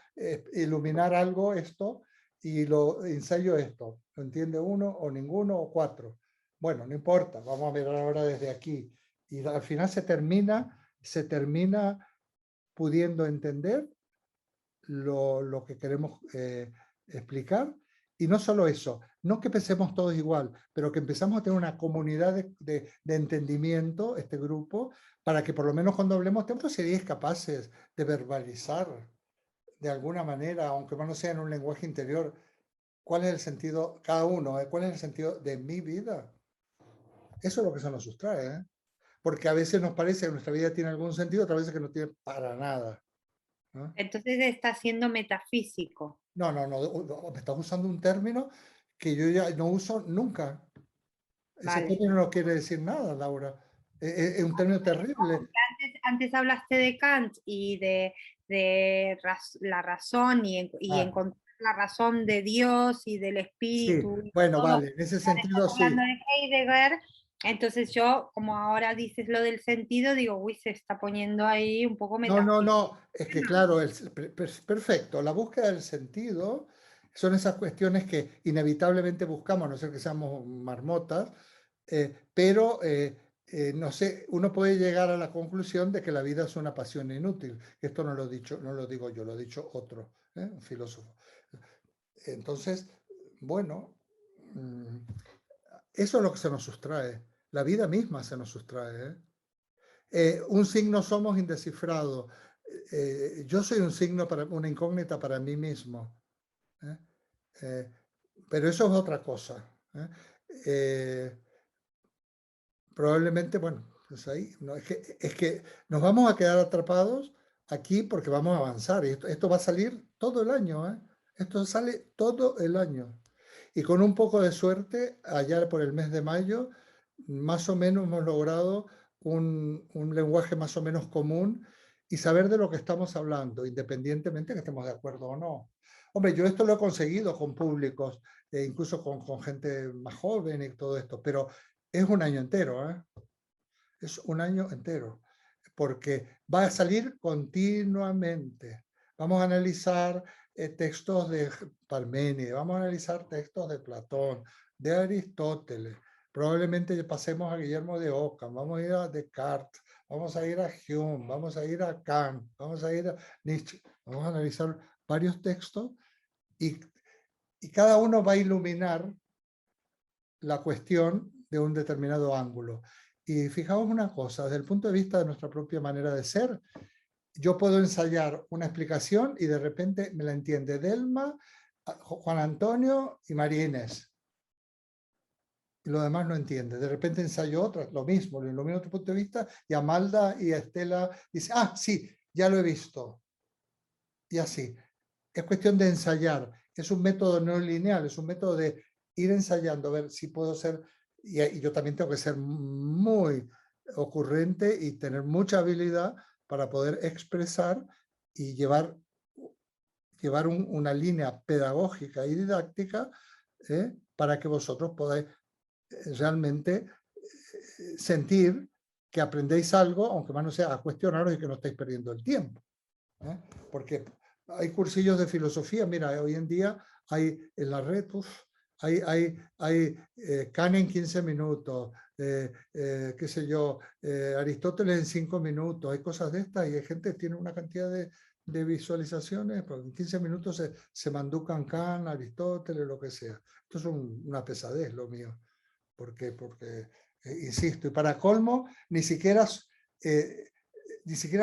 iluminar algo, esto, y lo ensayo esto, ¿lo entiende uno o ninguno o cuatro? Bueno, no importa, vamos a mirar ahora desde aquí. Y al final se termina pudiendo entender lo que queremos explicar. Y no solo eso, no que pensemos todos igual, pero que empezamos a tener una comunidad de entendimiento, este grupo, para que por lo menos cuando hablemos, seríais capaces de verbalizar de alguna manera, aunque no sea en un lenguaje interior, cuál es el sentido, cada uno, cuál es el sentido de mi vida. Eso es lo que se nos sustrae, ¿eh? Porque a veces nos parece que nuestra vida tiene algún sentido, otras veces que no tiene para nada, ¿no? Entonces está siendo metafísico. No, me estás usando un término que yo ya no uso nunca. Ese término no quiere decir nada, Laura. Es un término terrible. Antes hablaste de Kant y de la razón y encontrar la razón de Dios y del espíritu. Sí, bueno, vale, en ese sentido sí. Hablando de Heidegger, entonces yo, como ahora dices lo del sentido, digo, uy, se está poniendo ahí un poco metafísico. No, es que claro, perfecto, la búsqueda del sentido son esas cuestiones que inevitablemente buscamos, a no ser que seamos marmotas, pero no sé, uno puede llegar a la conclusión de que la vida es una pasión inútil. Esto no lo digo yo, lo ha dicho otro, un filósofo. Entonces, bueno, eso es lo que se nos sustrae. La vida misma se nos sustrae. Un signo somos indescifrado. Yo soy un signo, una incógnita para mí mismo. Pero eso es otra cosa. Probablemente, bueno, pues ahí, no, es que nos vamos a quedar atrapados aquí porque vamos a avanzar. Y esto va a salir todo el año. Esto sale todo el año. Y con un poco de suerte, allá por el mes de mayo, más o menos hemos logrado un lenguaje más o menos común y saber de lo que estamos hablando, independientemente que estemos de acuerdo o no. Hombre, yo esto lo he conseguido con públicos, incluso con gente más joven y todo esto, pero es un año entero, es un año entero, porque va a salir continuamente. Vamos a analizar textos de Parménides, vamos a analizar textos de Platón, de Aristóteles, probablemente pasemos a Guillermo de Ockham, vamos a ir a Descartes, vamos a ir a Hume, vamos a ir a Kant, vamos a ir a Nietzsche, vamos a analizar varios textos y cada uno va a iluminar la cuestión de un determinado ángulo. Y fijaos una cosa, desde el punto de vista de nuestra propia manera de ser, yo puedo ensayar una explicación y de repente me la entiende Delma, Juan Antonio y María Inés. Y lo demás no entiende. De repente ensayo otra, lo mismo, lo ilumino otro punto de vista y Amalda y Estela dice, ah, sí, ya lo he visto. Y así. es cuestión de ensayar. Es un método no lineal, es un método de ir ensayando, a ver si puedo ser, y yo también tengo que ser muy ocurrente y tener mucha habilidad para poder expresar y llevar una línea pedagógica y didáctica para que vosotros podáis realmente sentir que aprendéis algo, aunque más no sea a cuestionaros y que no estáis perdiendo el tiempo. Porque hay cursillos de filosofía, mira, hoy en día hay en la red, hay Kant en 15 minutos, qué sé yo, Aristóteles en 5 minutos, hay cosas de estas y hay gente que tiene una cantidad de visualizaciones, porque en 15 minutos se manducan Kant, Aristóteles, lo que sea. Esto es una pesadez lo mío, porque insisto, y para colmo, ni siquiera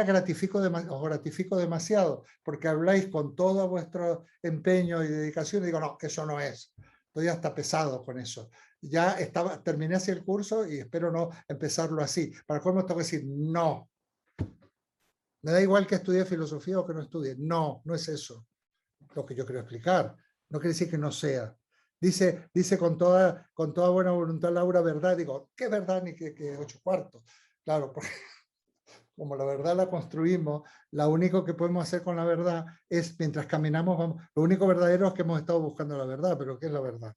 gratifico demasiado, porque habláis con todo vuestro empeño y dedicación y digo, no, eso no es. Estoy hasta pesado con eso. Ya terminé así el curso y espero no empezarlo así. Para colmo tengo que decir, no. Me da igual que estudie filosofía o que no estudie. No, no es eso lo que yo quiero explicar. No quiere decir que no sea. Dice con toda buena voluntad Laura, verdad. Digo, ¿qué verdad ni que 8/4? Claro, porque como la verdad la construimos, lo único que podemos hacer con la verdad es, mientras caminamos, lo único verdadero es que hemos estado buscando la verdad, pero ¿qué es la verdad?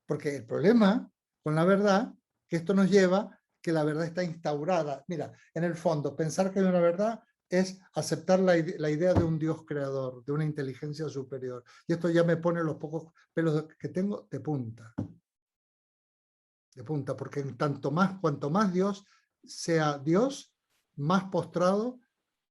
Porque el problema con la verdad, que esto nos lleva, que la verdad está instaurada. Mira, en el fondo, pensar que hay una verdad es aceptar la idea de un Dios creador, de una inteligencia superior. Y esto ya me pone los pocos pelos que tengo de punta. De punta, porque cuanto más Dios sea Dios, más postrado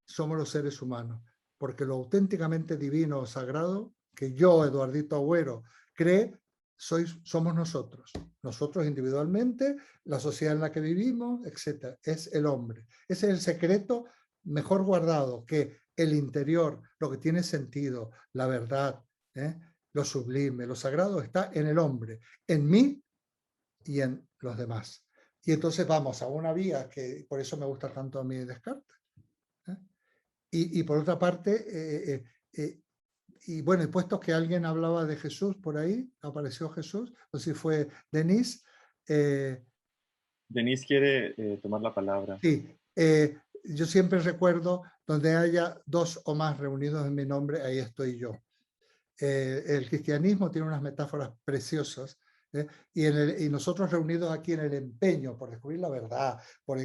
somos los seres humanos. Porque lo auténticamente divino o sagrado, que yo, Eduardito Agüero, cree, somos nosotros. Nosotros individualmente, la sociedad en la que vivimos, etc. Es el hombre. Ese es el secreto mejor guardado, que el interior, lo que tiene sentido, la verdad, lo sublime, lo sagrado está en el hombre, en mí y en los demás. Y entonces vamos a una vía que por eso me gusta tanto a mí Descartes. Y por otra parte, y bueno, y puesto que alguien hablaba de Jesús por ahí, apareció Jesús, no sé si fue Denise. Denise quiere tomar la palabra. Sí, yo siempre recuerdo, donde haya 2 o más reunidos en mi nombre, ahí estoy yo. El cristianismo tiene unas metáforas preciosas, y nosotros reunidos aquí en el empeño por descubrir la verdad, por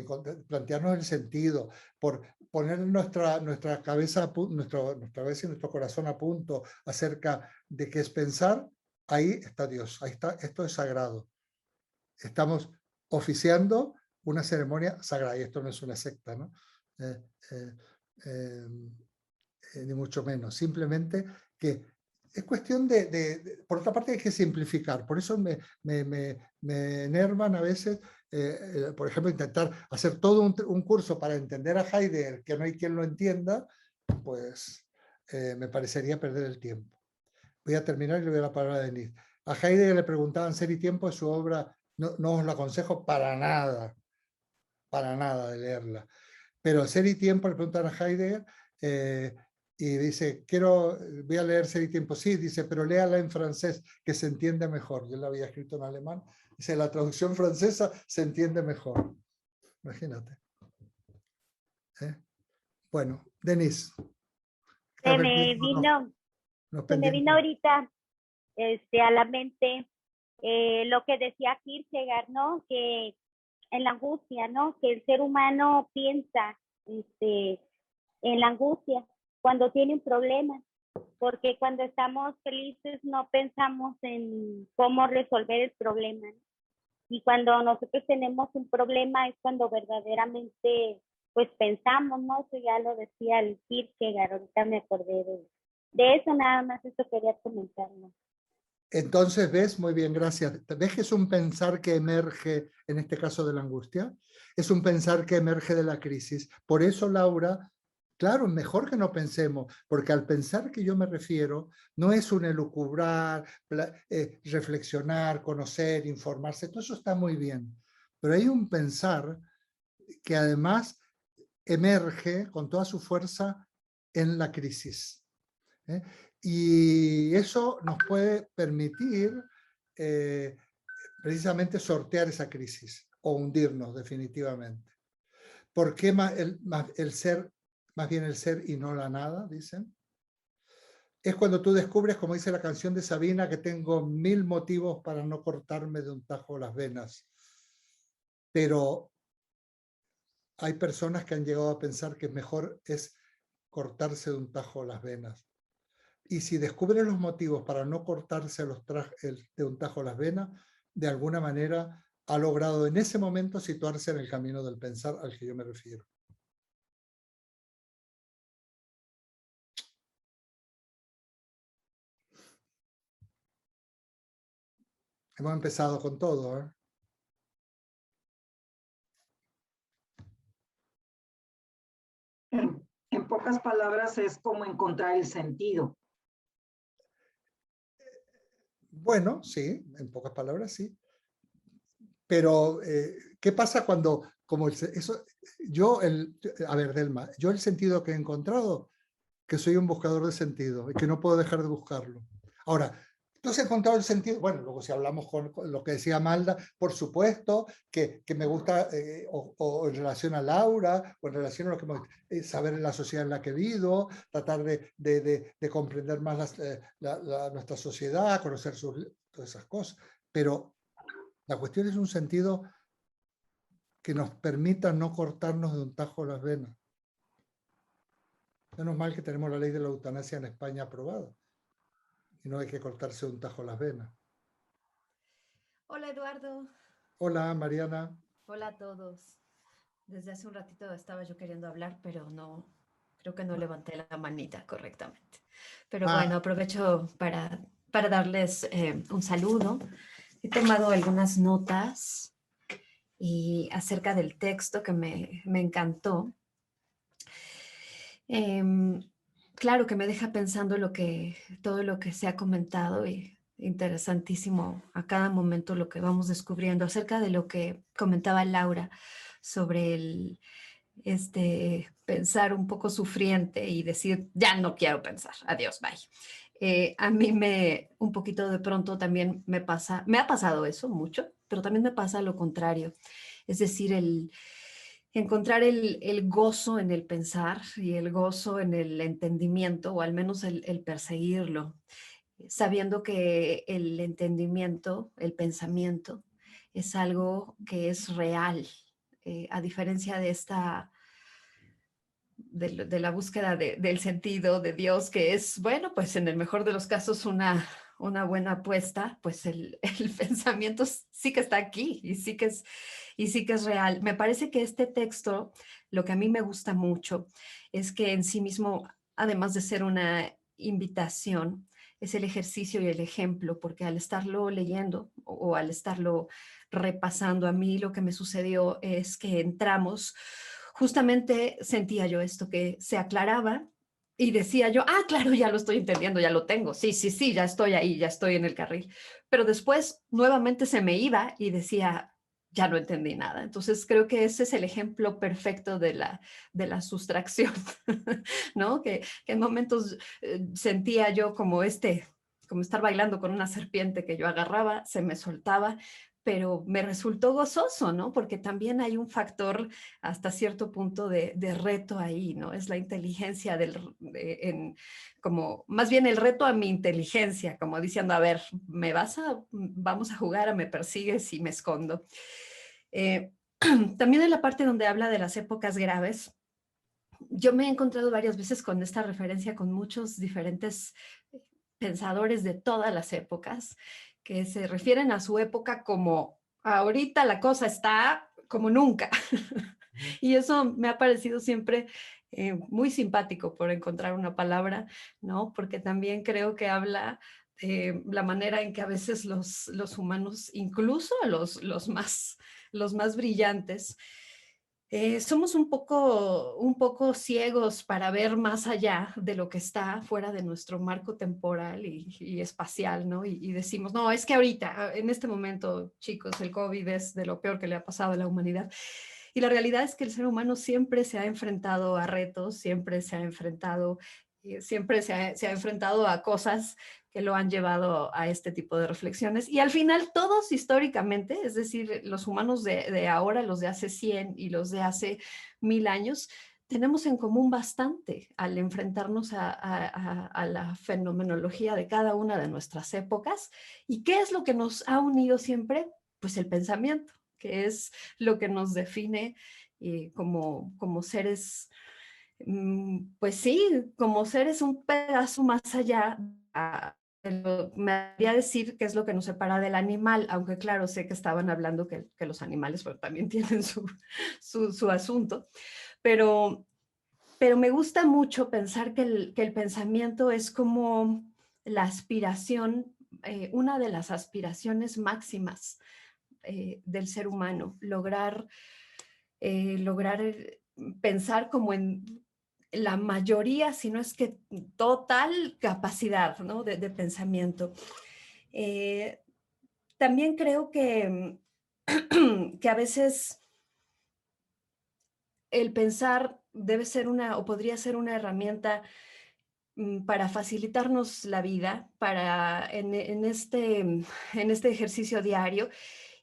plantearnos el sentido, por poner nuestra cabeza, nuestra cabeza y nuestro corazón a punto acerca de qué es pensar, ahí está Dios, ahí está, esto es sagrado. Estamos oficiando una ceremonia sagrada, y esto no es una secta, ¿no? Ni mucho menos, simplemente que es cuestión por otra parte hay que simplificar, por eso me enervan a veces, por ejemplo, intentar hacer todo un curso para entender a Heidegger, que no hay quien lo entienda, pues me parecería perder el tiempo. Voy a terminar y le doy la palabra a Denise. A Heidegger le preguntaban Ser y Tiempo, es su obra, no os lo aconsejo para nada de leerla, pero Ser y Tiempo le preguntan a Heidegger, y dice, voy a leer Ser y Tiempo. Sí, dice, pero léala en francés, que se entiende mejor. Yo la había escrito en alemán. Dice, la traducción francesa se entiende mejor. Imagínate. Bueno, Denise. Se me vino ahorita a la mente lo que decía Kierkegaard, ¿no? Que en la angustia, ¿no? Que el ser humano piensa en la angustia cuando tiene un problema, porque cuando estamos felices no pensamos en cómo resolver el problema, ¿no? Y cuando nosotros tenemos un problema es cuando verdaderamente pues pensamos, ¿no? Eso ya lo decía el Kierkegaard, ahorita me acordé de eso, nada más eso quería comentar, ¿no? Entonces, ¿ves? Muy bien, gracias. ¿Ves que es un pensar que emerge, en este caso de la angustia? Es un pensar que emerge de la crisis. Por eso, Laura, claro, mejor que no pensemos, porque al pensar que yo me refiero, no es un elucubrar, reflexionar, conocer, informarse, todo eso está muy bien. Pero hay un pensar que además emerge con toda su fuerza en la crisis. Y eso nos puede permitir precisamente sortear esa crisis o hundirnos definitivamente. ¿Por qué el ser, más bien el ser y no la nada, dicen? Es cuando tú descubres, como dice la canción de Sabina, que tengo 1000 motivos para no cortarme de un tajo las venas. Pero hay personas que han llegado a pensar que mejor es cortarse de un tajo las venas. Y si descubren los motivos para no cortarse de un tajo las venas, de alguna manera ha logrado en ese momento situarse en el camino del pensar al que yo me refiero. Hemos empezado con todo, ¿eh? En pocas palabras, es como encontrar el sentido. Bueno, sí, en pocas palabras sí. Pero, ¿qué pasa cuando, a ver, Delma, yo el sentido que he encontrado, que soy un buscador de sentido y que no puedo dejar de buscarlo. Ahora, ¿tú has encontrado el sentido? Bueno, luego si hablamos con lo que decía Malda, por supuesto, que me gusta, o en relación a Laura, o en relación a lo que saber la sociedad en la que vivo, tratar de comprender más nuestra sociedad, conocer todas esas cosas. Pero la cuestión es un sentido que nos permita no cortarnos de un tajo las venas. Menos mal que tenemos la ley de la eutanasia en España aprobada. Y no hay que cortarse de un tajo las venas. Hola Eduardo. Hola Mariana. Hola a todos. Desde hace un ratito estaba yo queriendo hablar, pero no, creo que no levanté la manita correctamente. Pero bueno, aprovecho para darles un saludo. He tomado algunas notas y acerca del texto que me encantó. Claro que me deja pensando todo lo que se ha comentado y interesantísimo a cada momento lo que vamos descubriendo acerca de lo que comentaba Laura sobre el pensar un poco sufriente y decir, ya no quiero pensar, adiós, bye. A mí un poquito de pronto también me ha pasado eso mucho, pero también me pasa lo contrario. Es decir, encontrar el gozo en el pensar y el gozo en el entendimiento, o al menos el perseguirlo, sabiendo que el entendimiento, el pensamiento, es algo que es real, a diferencia de de la búsqueda del sentido de Dios, que es, bueno, pues en el mejor de los casos una buena apuesta, pues el pensamiento sí que está aquí y sí que es real. Me parece que este texto, lo que a mí me gusta mucho, es que en sí mismo, además de ser una invitación, es el ejercicio y el ejemplo, porque al estarlo leyendo o al estarlo repasando, a mí lo que me sucedió es que entramos, justamente sentía yo esto, que se aclaraba y decía yo, claro, ya lo estoy entendiendo, ya lo tengo, sí, ya estoy ahí, ya estoy en el carril. Pero después nuevamente se me iba y decía, ya no entendí nada. Entonces creo que ese es el ejemplo perfecto de la sustracción, ¿no? Que en momentos sentía yo como estar bailando con una serpiente que yo agarraba, se me soltaba, pero me resultó gozoso, ¿no? Porque también hay un factor hasta cierto punto de reto ahí, ¿no? Es la inteligencia como más bien el reto a mi inteligencia, como diciendo, a ver, vamos a jugar a me persigues y me escondo. También en la parte donde habla de las épocas graves, yo me he encontrado varias veces con esta referencia con muchos diferentes pensadores de todas las épocas que se refieren a su época como ahorita la cosa está como nunca. Y eso me ha parecido siempre muy simpático, por encontrar una palabra, ¿no? Porque también creo que habla de la manera en que a veces los humanos, incluso los más brillantes, somos un poco ciegos para ver más allá de lo que está fuera de nuestro marco temporal y espacial, ¿no? Y decimos, no, es que ahorita, en este momento, chicos, el COVID es de lo peor que le ha pasado a la humanidad. Y la realidad es que el ser humano siempre se ha enfrentado a retos, siempre se ha enfrentado siempre se ha enfrentado a cosas que lo han llevado a este tipo de reflexiones. Y al final todos históricamente, es decir, los humanos de ahora, los de hace 100 y los de hace 1000 años, tenemos en común bastante al enfrentarnos a la fenomenología de cada una de nuestras épocas. ¿Y qué es lo que nos ha unido siempre? Pues el pensamiento, que es lo que nos define como seres, pues sí, como seres un pedazo más allá. Me haría decir que es lo que nos separa del animal, aunque claro, sé que estaban hablando que los animales bueno, también tienen su asunto, pero me gusta mucho pensar que el pensamiento es como la aspiración, una de las aspiraciones máximas del ser humano, lograr pensar como en la mayoría, si no es que total capacidad, ¿no? de pensamiento. También creo que a veces el pensar debe ser o podría ser una herramienta para facilitarnos la vida, en este ejercicio diario.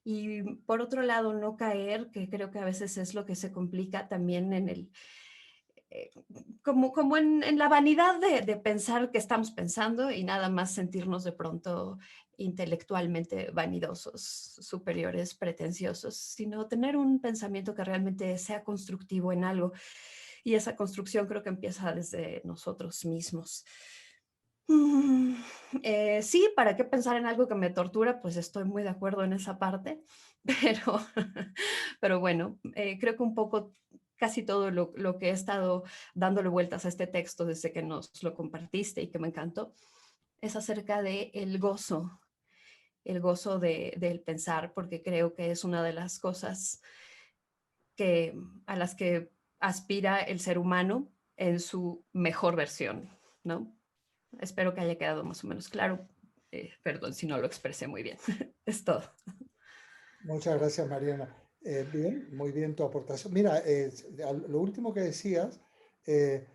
Y por otro lado, no caer, que creo que a veces es lo que se complica también como en la vanidad de pensar que estamos pensando y nada más sentirnos de pronto intelectualmente vanidosos, superiores, pretenciosos, sino tener un pensamiento que realmente sea constructivo en algo. Y esa construcción creo que empieza desde nosotros mismos. Sí, ¿para qué pensar en algo que me tortura? Pues estoy muy de acuerdo en esa parte, pero bueno, creo que un poco casi todo lo que he estado dándole vueltas a este texto desde que nos lo compartiste y que me encantó, es acerca del gozo del pensar, porque creo que es una de las cosas a las que aspira el ser humano en su mejor versión, ¿no? Espero que haya quedado más o menos claro. Perdón si no lo expresé muy bien. Es todo. Muchas gracias, Mariana. Bien, muy bien tu aportación. Mira, lo último que decías, eh,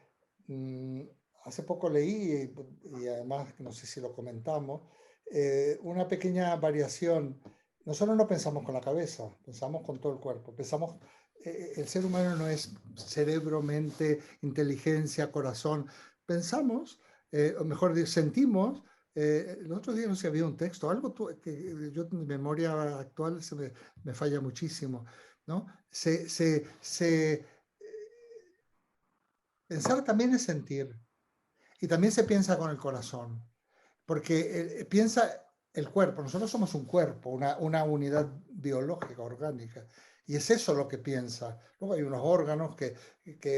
mm, hace poco leí y además no sé si lo comentamos, una pequeña variación. Nosotros no pensamos con la cabeza, pensamos con todo el cuerpo. El ser humano no es cerebro, mente, inteligencia, corazón. Pensamos, o mejor dicho, sentimos. El otro día no sé si había un texto, algo que yo en mi memoria actual me falla muchísimo, ¿no? Pensar también es sentir y también se piensa con el corazón, porque piensa el cuerpo, nosotros somos un cuerpo, una unidad biológica, orgánica, y es eso lo que piensa. Luego hay unos órganos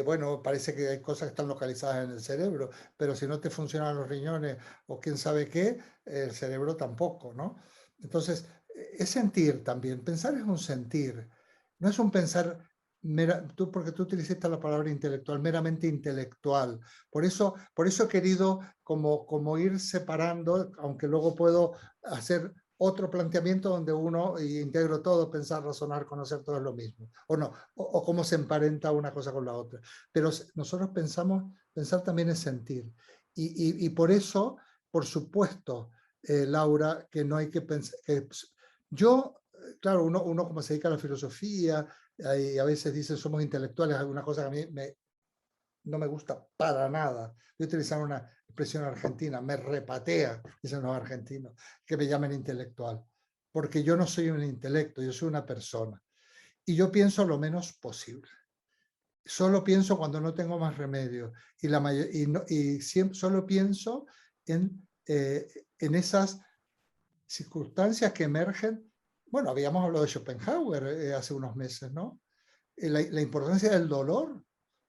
bueno, parece que hay cosas que están localizadas en el cerebro, pero si no te funcionan los riñones o quién sabe qué, el cerebro tampoco, ¿no? Entonces, es sentir también. Pensar es un sentir, no es un pensar, porque tú utilizaste la palabra intelectual, meramente intelectual. Por eso he querido como ir separando, aunque luego puedo hacer otro planteamiento donde uno integro todo, pensar, razonar, conocer, todo es lo mismo, o no, o cómo se emparenta una cosa con la otra. Pero nosotros pensar también es sentir. Y por eso, por supuesto, Laura, que no hay que pensar, claro, uno como se dedica a la filosofía, y a veces dice somos intelectuales, alguna cosa que a mí no me gusta para nada. Voy a utilizar una expresión argentina, me repatea, dicen los argentinos, que me llamen intelectual, porque yo no soy un intelecto, yo soy una persona. Y yo pienso lo menos posible. Solo pienso cuando no tengo más remedio. Y solo pienso en esas circunstancias que emergen. Bueno, habíamos hablado de Schopenhauer hace unos meses, ¿no? La importancia del dolor,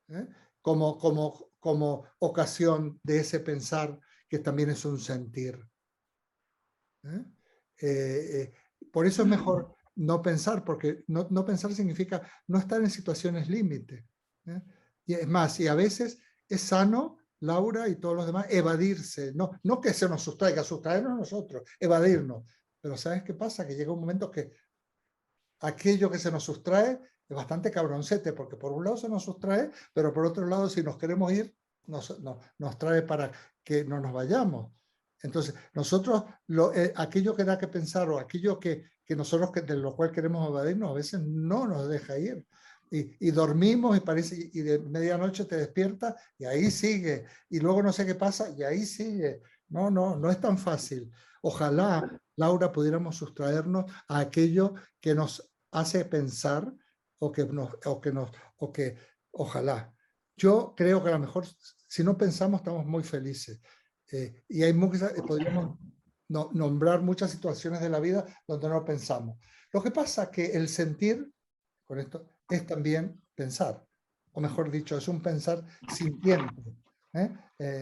¿eh? como ocasión de ese pensar que también es un sentir. Por eso es mejor no pensar, porque no pensar significa no estar en situaciones límite. Y es más, y a veces es sano, Laura y todos los demás, evadirse, no que se nos sustraiga, sustraernos nosotros, evadirnos. Pero ¿sabes qué pasa? Que llega un momento que aquello que se nos sustrae es bastante cabroncete, porque por un lado se nos sustrae, pero por otro lado, si nos queremos ir, nos trae para que no nos vayamos. Entonces, nosotros, aquello que da que pensar o aquello que nosotros de lo cual queremos evadirnos, a veces no nos deja ir. Y dormimos y de medianoche te despiertas y ahí sigue. Y luego no sé qué pasa y ahí sigue. No es tan fácil. Ojalá, Laura, pudiéramos sustraernos a aquello que nos hace pensar o que ojalá. Yo creo que a lo mejor si no pensamos estamos muy felices. Y hay podríamos nombrar muchas situaciones de la vida donde no pensamos. Lo que pasa es que el sentir, con esto, es también pensar. O mejor dicho, es un pensar sintiente.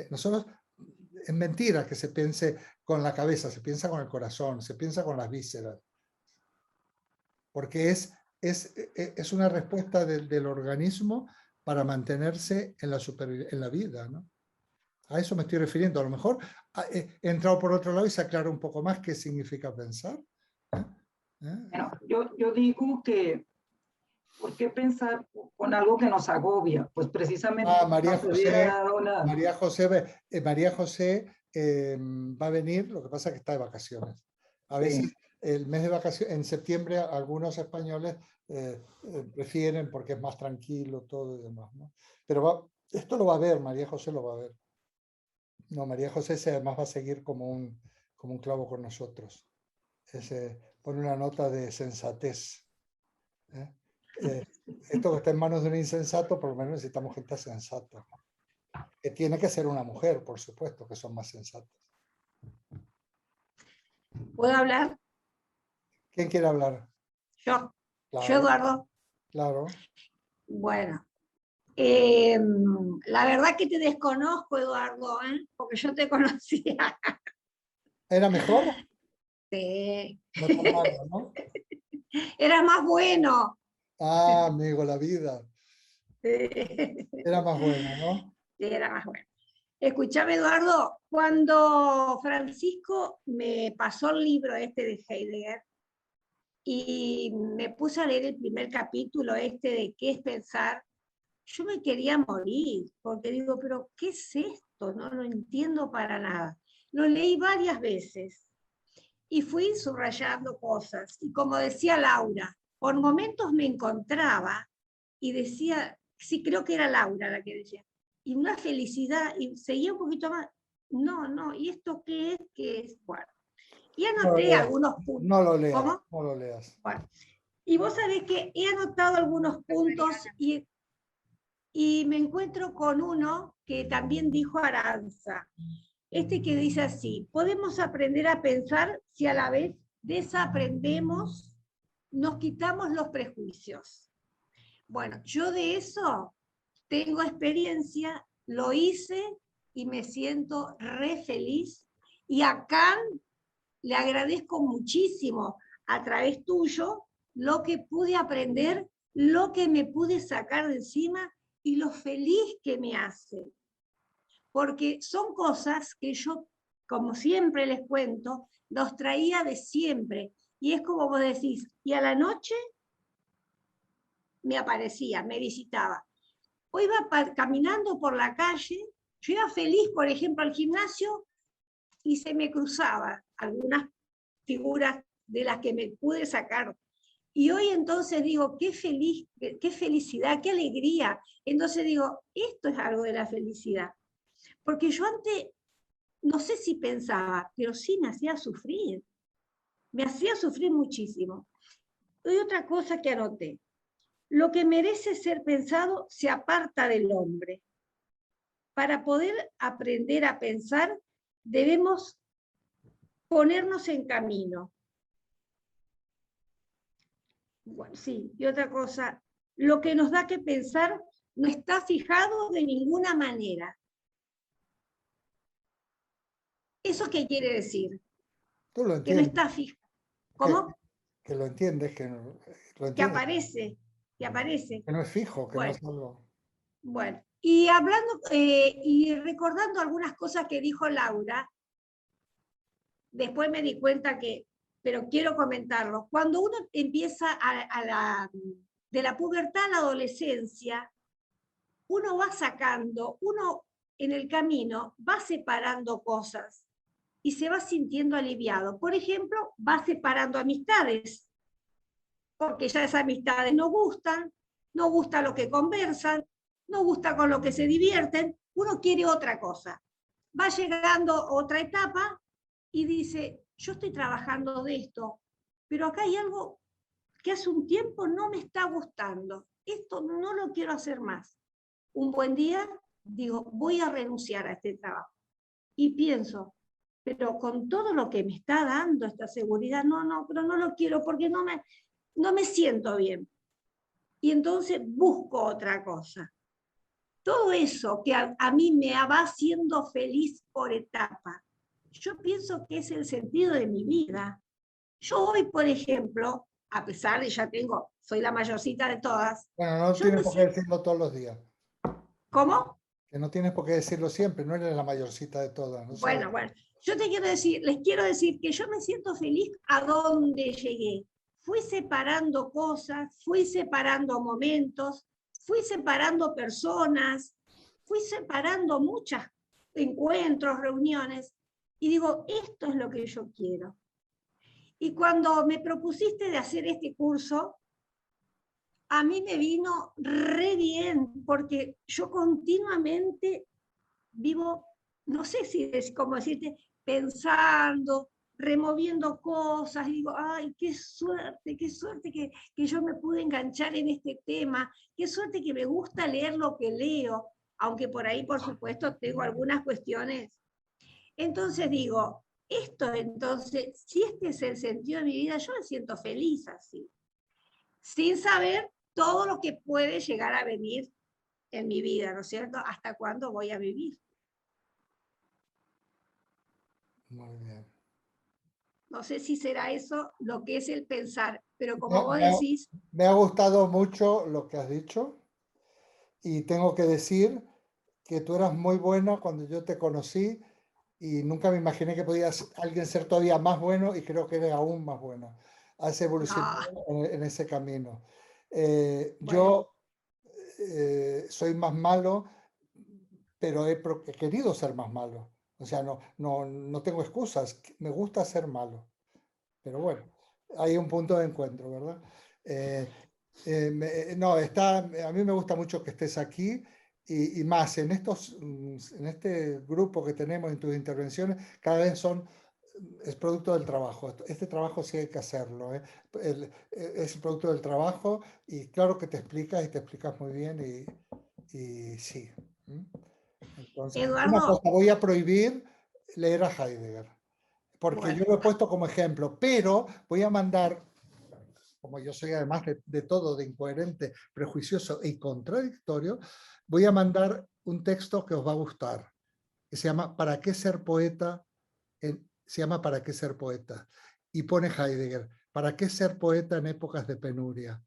Nosotros, es mentira que se piense con la cabeza, se piensa con el corazón, se piensa con las vísceras. Porque es una respuesta del organismo para mantenerse en la vida, ¿no? A eso me estoy refiriendo. A lo mejor he entrado por otro lado y se aclara un poco más qué significa pensar. Bueno, yo digo que ¿por qué pensar con algo que nos agobia? Pues precisamente María José va a venir, lo que pasa es que está de vacaciones. A veces el mes de vacaciones, en septiembre, algunos españoles prefieren porque es más tranquilo todo y demás, ¿no? Pero esto lo va a ver, María José lo va a ver. No, María José además va a seguir como un clavo con nosotros. Pone una nota de sensatez. Esto que está en manos de un insensato, por lo menos necesitamos gente sensata. Que tiene que ser una mujer, por supuesto, que son más sensatas. ¿Puedo hablar? ¿Quién quiere hablar? Yo. Claro, Yo, Eduardo. Claro. Bueno. La verdad que te desconozco, Eduardo, porque yo te conocía. ¿Era mejor? Sí. No tan malo, ¿no? Era más bueno. Ah, amigo, la vida. Sí. Era más bueno, ¿no? Sí, era más bueno. Escúchame, Eduardo, cuando Francisco me pasó el libro este de Heidegger y me puse a leer el primer capítulo este de qué es pensar, yo me quería morir, porque digo, pero ¿qué es esto? No lo entiendo para nada. Lo leí varias veces y fui subrayando cosas. Y como decía Laura, por momentos me encontraba y decía, sí, creo que era Laura la que decía, y una felicidad, y seguía un poquito más, no, ¿y esto qué es? ¿Qué es? Bueno, y anoté algunos puntos. No lo leas, ¿Cómo? no lo leas. Bueno, y vos sabés que he anotado algunos puntos y me encuentro con uno que también dijo Aranza, que dice así: podemos aprender a pensar si a la vez desaprendemos, nos quitamos los prejuicios. Bueno, yo de eso tengo experiencia, lo hice y me siento re feliz. Y a Kant le agradezco muchísimo a través tuyo lo que pude aprender, lo que me pude sacar de encima y lo feliz que me hace. Porque son cosas que yo, como siempre les cuento, los traía de siempre. Y es como vos decís, y a la noche me aparecía, me visitaba. O iba caminando por la calle, yo iba feliz, por ejemplo, al gimnasio, y se me cruzaban algunas figuras de las que me pude sacar. Y hoy entonces digo, qué felicidad, qué alegría. Entonces digo, esto es algo de la felicidad. Porque yo antes, no sé si pensaba, pero sí me hacía sufrir. Me hacía sufrir muchísimo. Y otra cosa que anoté, lo que merece ser pensado se aparta del hombre. Para poder aprender a pensar, debemos ponernos en camino. Bueno, sí, y otra cosa, lo que nos da que pensar no está fijado de ninguna manera. ¿Eso qué quiere decir? Tú lo que no entiendes. está fijado. ¿Cómo? Que lo entiendes, que lo entiendes. Que aparece. Que no es fijo, que bueno, no es algo. Bueno, y hablando y recordando algunas cosas que dijo Laura, después me di cuenta que, pero quiero comentarlo, cuando uno empieza de la pubertad a la adolescencia, uno va sacando, uno en el camino va separando cosas y se va sintiendo aliviado. Por ejemplo, va separando amistades, porque ya esas amistades no gustan, no gusta lo que conversan, no gusta con lo que se divierten, uno quiere otra cosa. Va llegando otra etapa y dice, yo estoy trabajando de esto, pero acá hay algo que hace un tiempo no me está gustando. Esto no lo quiero hacer más. Un buen día digo, voy a renunciar a este trabajo. Y pienso, pero con todo lo que me está dando esta seguridad, pero no lo quiero porque no me siento bien. Y entonces busco otra cosa. Todo eso que a mí me va haciendo feliz por etapa, yo pienso que es el sentido de mi vida. Yo hoy, por ejemplo, a pesar de soy la mayorcita de todas. Bueno, no tienes por qué decirlo todos los días. ¿Cómo? Que no tienes por qué decirlo siempre, no eres la mayorcita de todas. ¿No? Bueno, yo les quiero decir que yo me siento feliz a donde llegué. Fui separando cosas, fui separando momentos, fui separando personas, fui separando muchos encuentros, reuniones, y digo, esto es lo que yo quiero. Y cuando me propusiste de hacer este curso, a mí me vino re bien, porque yo continuamente vivo, no sé si es como decirte, pensando, removiendo cosas, y digo, ay, qué suerte que yo me pude enganchar en este tema, qué suerte que me gusta leer lo que leo, aunque por ahí, por supuesto, tengo algunas cuestiones. Entonces digo, entonces, si este es el sentido de mi vida, yo me siento feliz así, sin saber todo lo que puede llegar a venir en mi vida, ¿no es cierto? ¿Hasta cuándo voy a vivir? Muy bien. No sé si será eso lo que es el pensar, pero como vos decís... Me ha gustado mucho lo que has dicho y tengo que decir que tú eras muy buena cuando yo te conocí y nunca me imaginé que podías alguien ser todavía más bueno y creo que eres aún más bueno. Has evolucionado en ese camino. Yo soy más malo, pero he querido ser más malo. O sea, no tengo excusas. Me gusta ser malo. Pero bueno, hay un punto de encuentro, ¿verdad? A mí me gusta mucho que estés aquí y más en este grupo que tenemos en tus intervenciones, cada vez es producto del trabajo. Este trabajo sí hay que hacerlo. Es el producto del trabajo y claro que te explicas y te explicas muy bien y sí. Entonces, Eduardo, una cosa, voy a prohibir leer a Heidegger, porque yo lo he puesto como ejemplo, pero voy a mandar, como yo soy además de todo, de incoherente, prejuicioso y contradictorio, voy a mandar un texto que os va a gustar, que se llama ¿Para qué ser poeta? Se llama ¿Para qué ser poeta? Y pone Heidegger, ¿para qué ser poeta en épocas de penuria?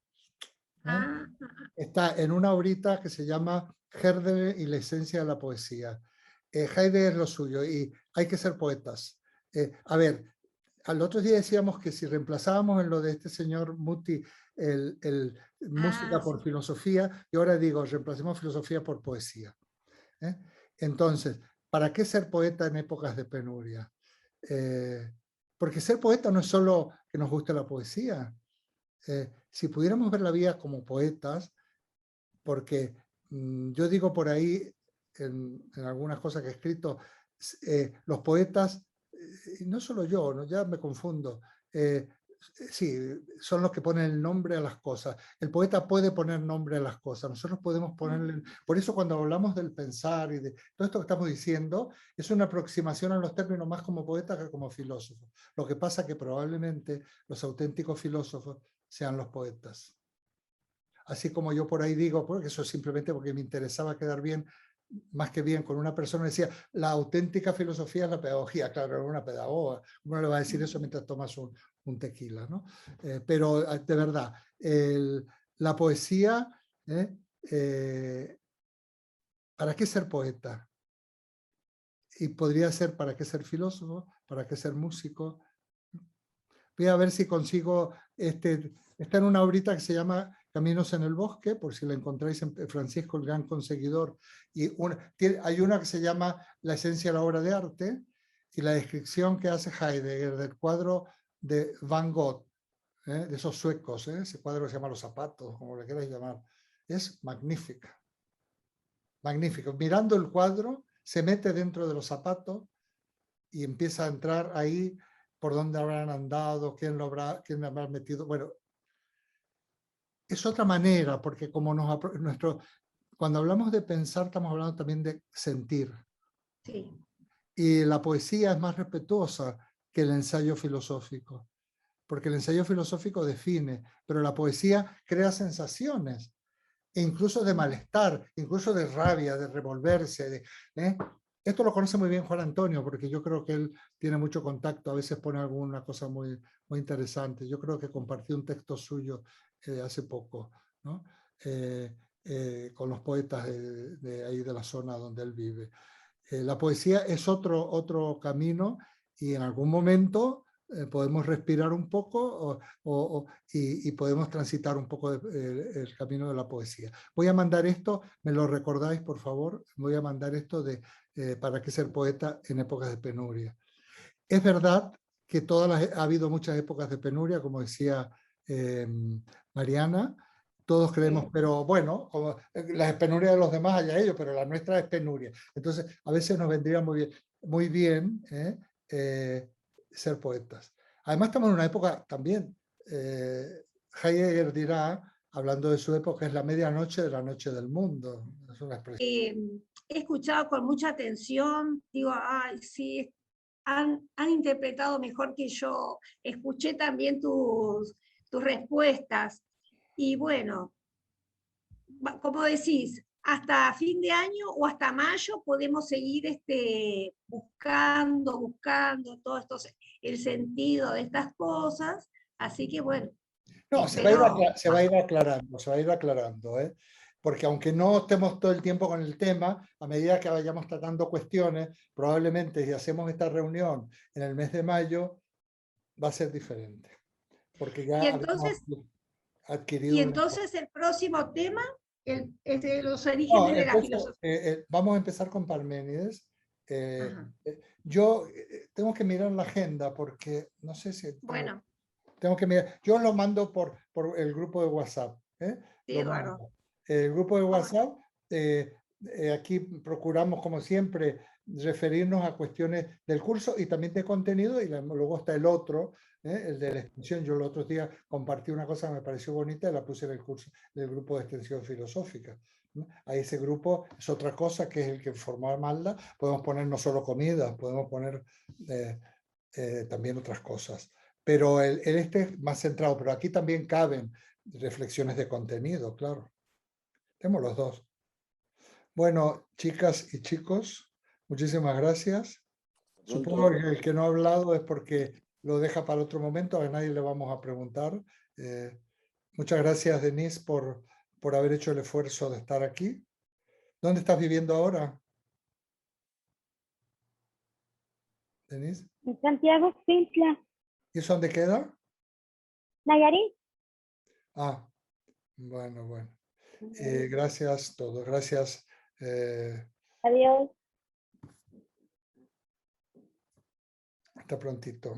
Está en una obrita que se llama Heidegger y la esencia de la poesía. Heidegger es lo suyo y hay que ser poetas. A ver, al otro día decíamos que si reemplazábamos en lo de este señor Muti música por filosofía, y ahora digo, reemplacemos filosofía por poesía. Entonces, ¿para qué ser poeta en épocas de penuria? Porque ser poeta no es solo que nos guste la poesía. Si pudiéramos ver la vida como poetas, porque yo digo por ahí, en algunas cosas que he escrito, los poetas, y no solo yo, ¿no? Ya me confundo, sí, son los que ponen el nombre a las cosas. El poeta puede poner nombre a las cosas, nosotros podemos ponerle... Por eso cuando hablamos del pensar y de todo esto que estamos diciendo, es una aproximación a los términos más como poeta que como filósofo. Lo que pasa que probablemente los auténticos filósofos sean los poetas. Así como yo por ahí digo, porque eso es simplemente porque me interesaba quedar bien, más que bien con una persona, decía, la auténtica filosofía es la pedagogía. Claro, era una pedagoga, uno le va a decir eso mientras tomas un tequila, ¿no? Pero de verdad, la poesía, ¿para qué ser poeta? Y podría ser, ¿para qué ser filósofo? ¿Para qué ser músico? Voy a ver si consigo, está en una obrita que se llama Caminos en el Bosque, por si la encontráis en Francisco el Gran Conseguidor. Y hay una que se llama La esencia de la obra de arte, y la descripción que hace Heidegger del cuadro de Van Gogh, de esos suecos, ese cuadro que se llama Los zapatos, como le queráis llamar, es magnífica. Magnífico. Mirando el cuadro, se mete dentro de los zapatos y empieza a entrar ahí por dónde habrán andado, quién lo habrá metido. Bueno, es otra manera, porque como cuando hablamos de pensar, estamos hablando también de sentir. Sí. Y la poesía es más respetuosa que el ensayo filosófico, porque el ensayo filosófico define, pero la poesía crea sensaciones, e incluso de malestar, incluso de rabia, de revolverse. Esto lo conoce muy bien Juan Antonio, porque yo creo que él tiene mucho contacto, a veces pone alguna cosa muy, muy interesante. Yo creo que compartí un texto suyo hace poco, ¿no? Con los poetas de ahí de la zona donde él vive. La poesía es otro camino, y en algún momento podemos respirar un poco y podemos transitar un poco el camino de la poesía. Voy a mandar esto, me lo recordáis por favor, voy a mandar esto de para qué ser poeta en épocas de penuria. Es verdad que ha habido muchas épocas de penuria, como decía Mariana, todos creemos, pero bueno, como las penurias de los demás allá ellos, pero la nuestra es penuria. Entonces, a veces nos vendría muy bien ser poetas. Además, estamos en una época también, Heidegger dirá, hablando de su época, es la medianoche de la noche del mundo. Es una expresión. He escuchado con mucha atención, digo, ay, sí, han interpretado mejor que yo. Escuché también tus respuestas. Y bueno, como decís, hasta fin de año o hasta mayo podemos seguir buscando todo esto, el sentido de estas cosas. Así que bueno. No, se va a ir aclarando, ¿eh? Porque aunque no estemos todo el tiempo con el tema, a medida que vayamos tratando cuestiones, probablemente si hacemos esta reunión en el mes de mayo, va a ser diferente. Porque ya entonces, adquirido... Y entonces el próximo tema es de los orígenes de la filosofía. Vamos a empezar con Parménides. Yo tengo que mirar la agenda porque no sé si... Bueno. Tengo que mirar. Yo lo mando por el grupo de WhatsApp. Sí, Eduardo. El grupo de WhatsApp, aquí procuramos, como siempre, referirnos a cuestiones del curso y también de contenido, y luego está el otro, el de la extensión. Yo los otros días compartí una cosa que me pareció bonita y la puse en el curso del grupo de extensión filosófica. A ese grupo es otra cosa, que es el que formó Malda. Podemos poner no solo comida, podemos poner también otras cosas. Pero el es más centrado, pero aquí también caben reflexiones de contenido, claro. Tenemos los dos. Bueno, chicas y chicos, muchísimas gracias. Supongo que el que no ha hablado es porque lo deja para otro momento, a nadie le vamos a preguntar. Muchas gracias, Denise, por haber hecho el esfuerzo de estar aquí. ¿Dónde estás viviendo ahora, Denise? En Santiago, Xintla. ¿Y eso dónde queda? Nayarit. Ah, bueno. Gracias a todos. Gracias. Adiós. Hasta prontito.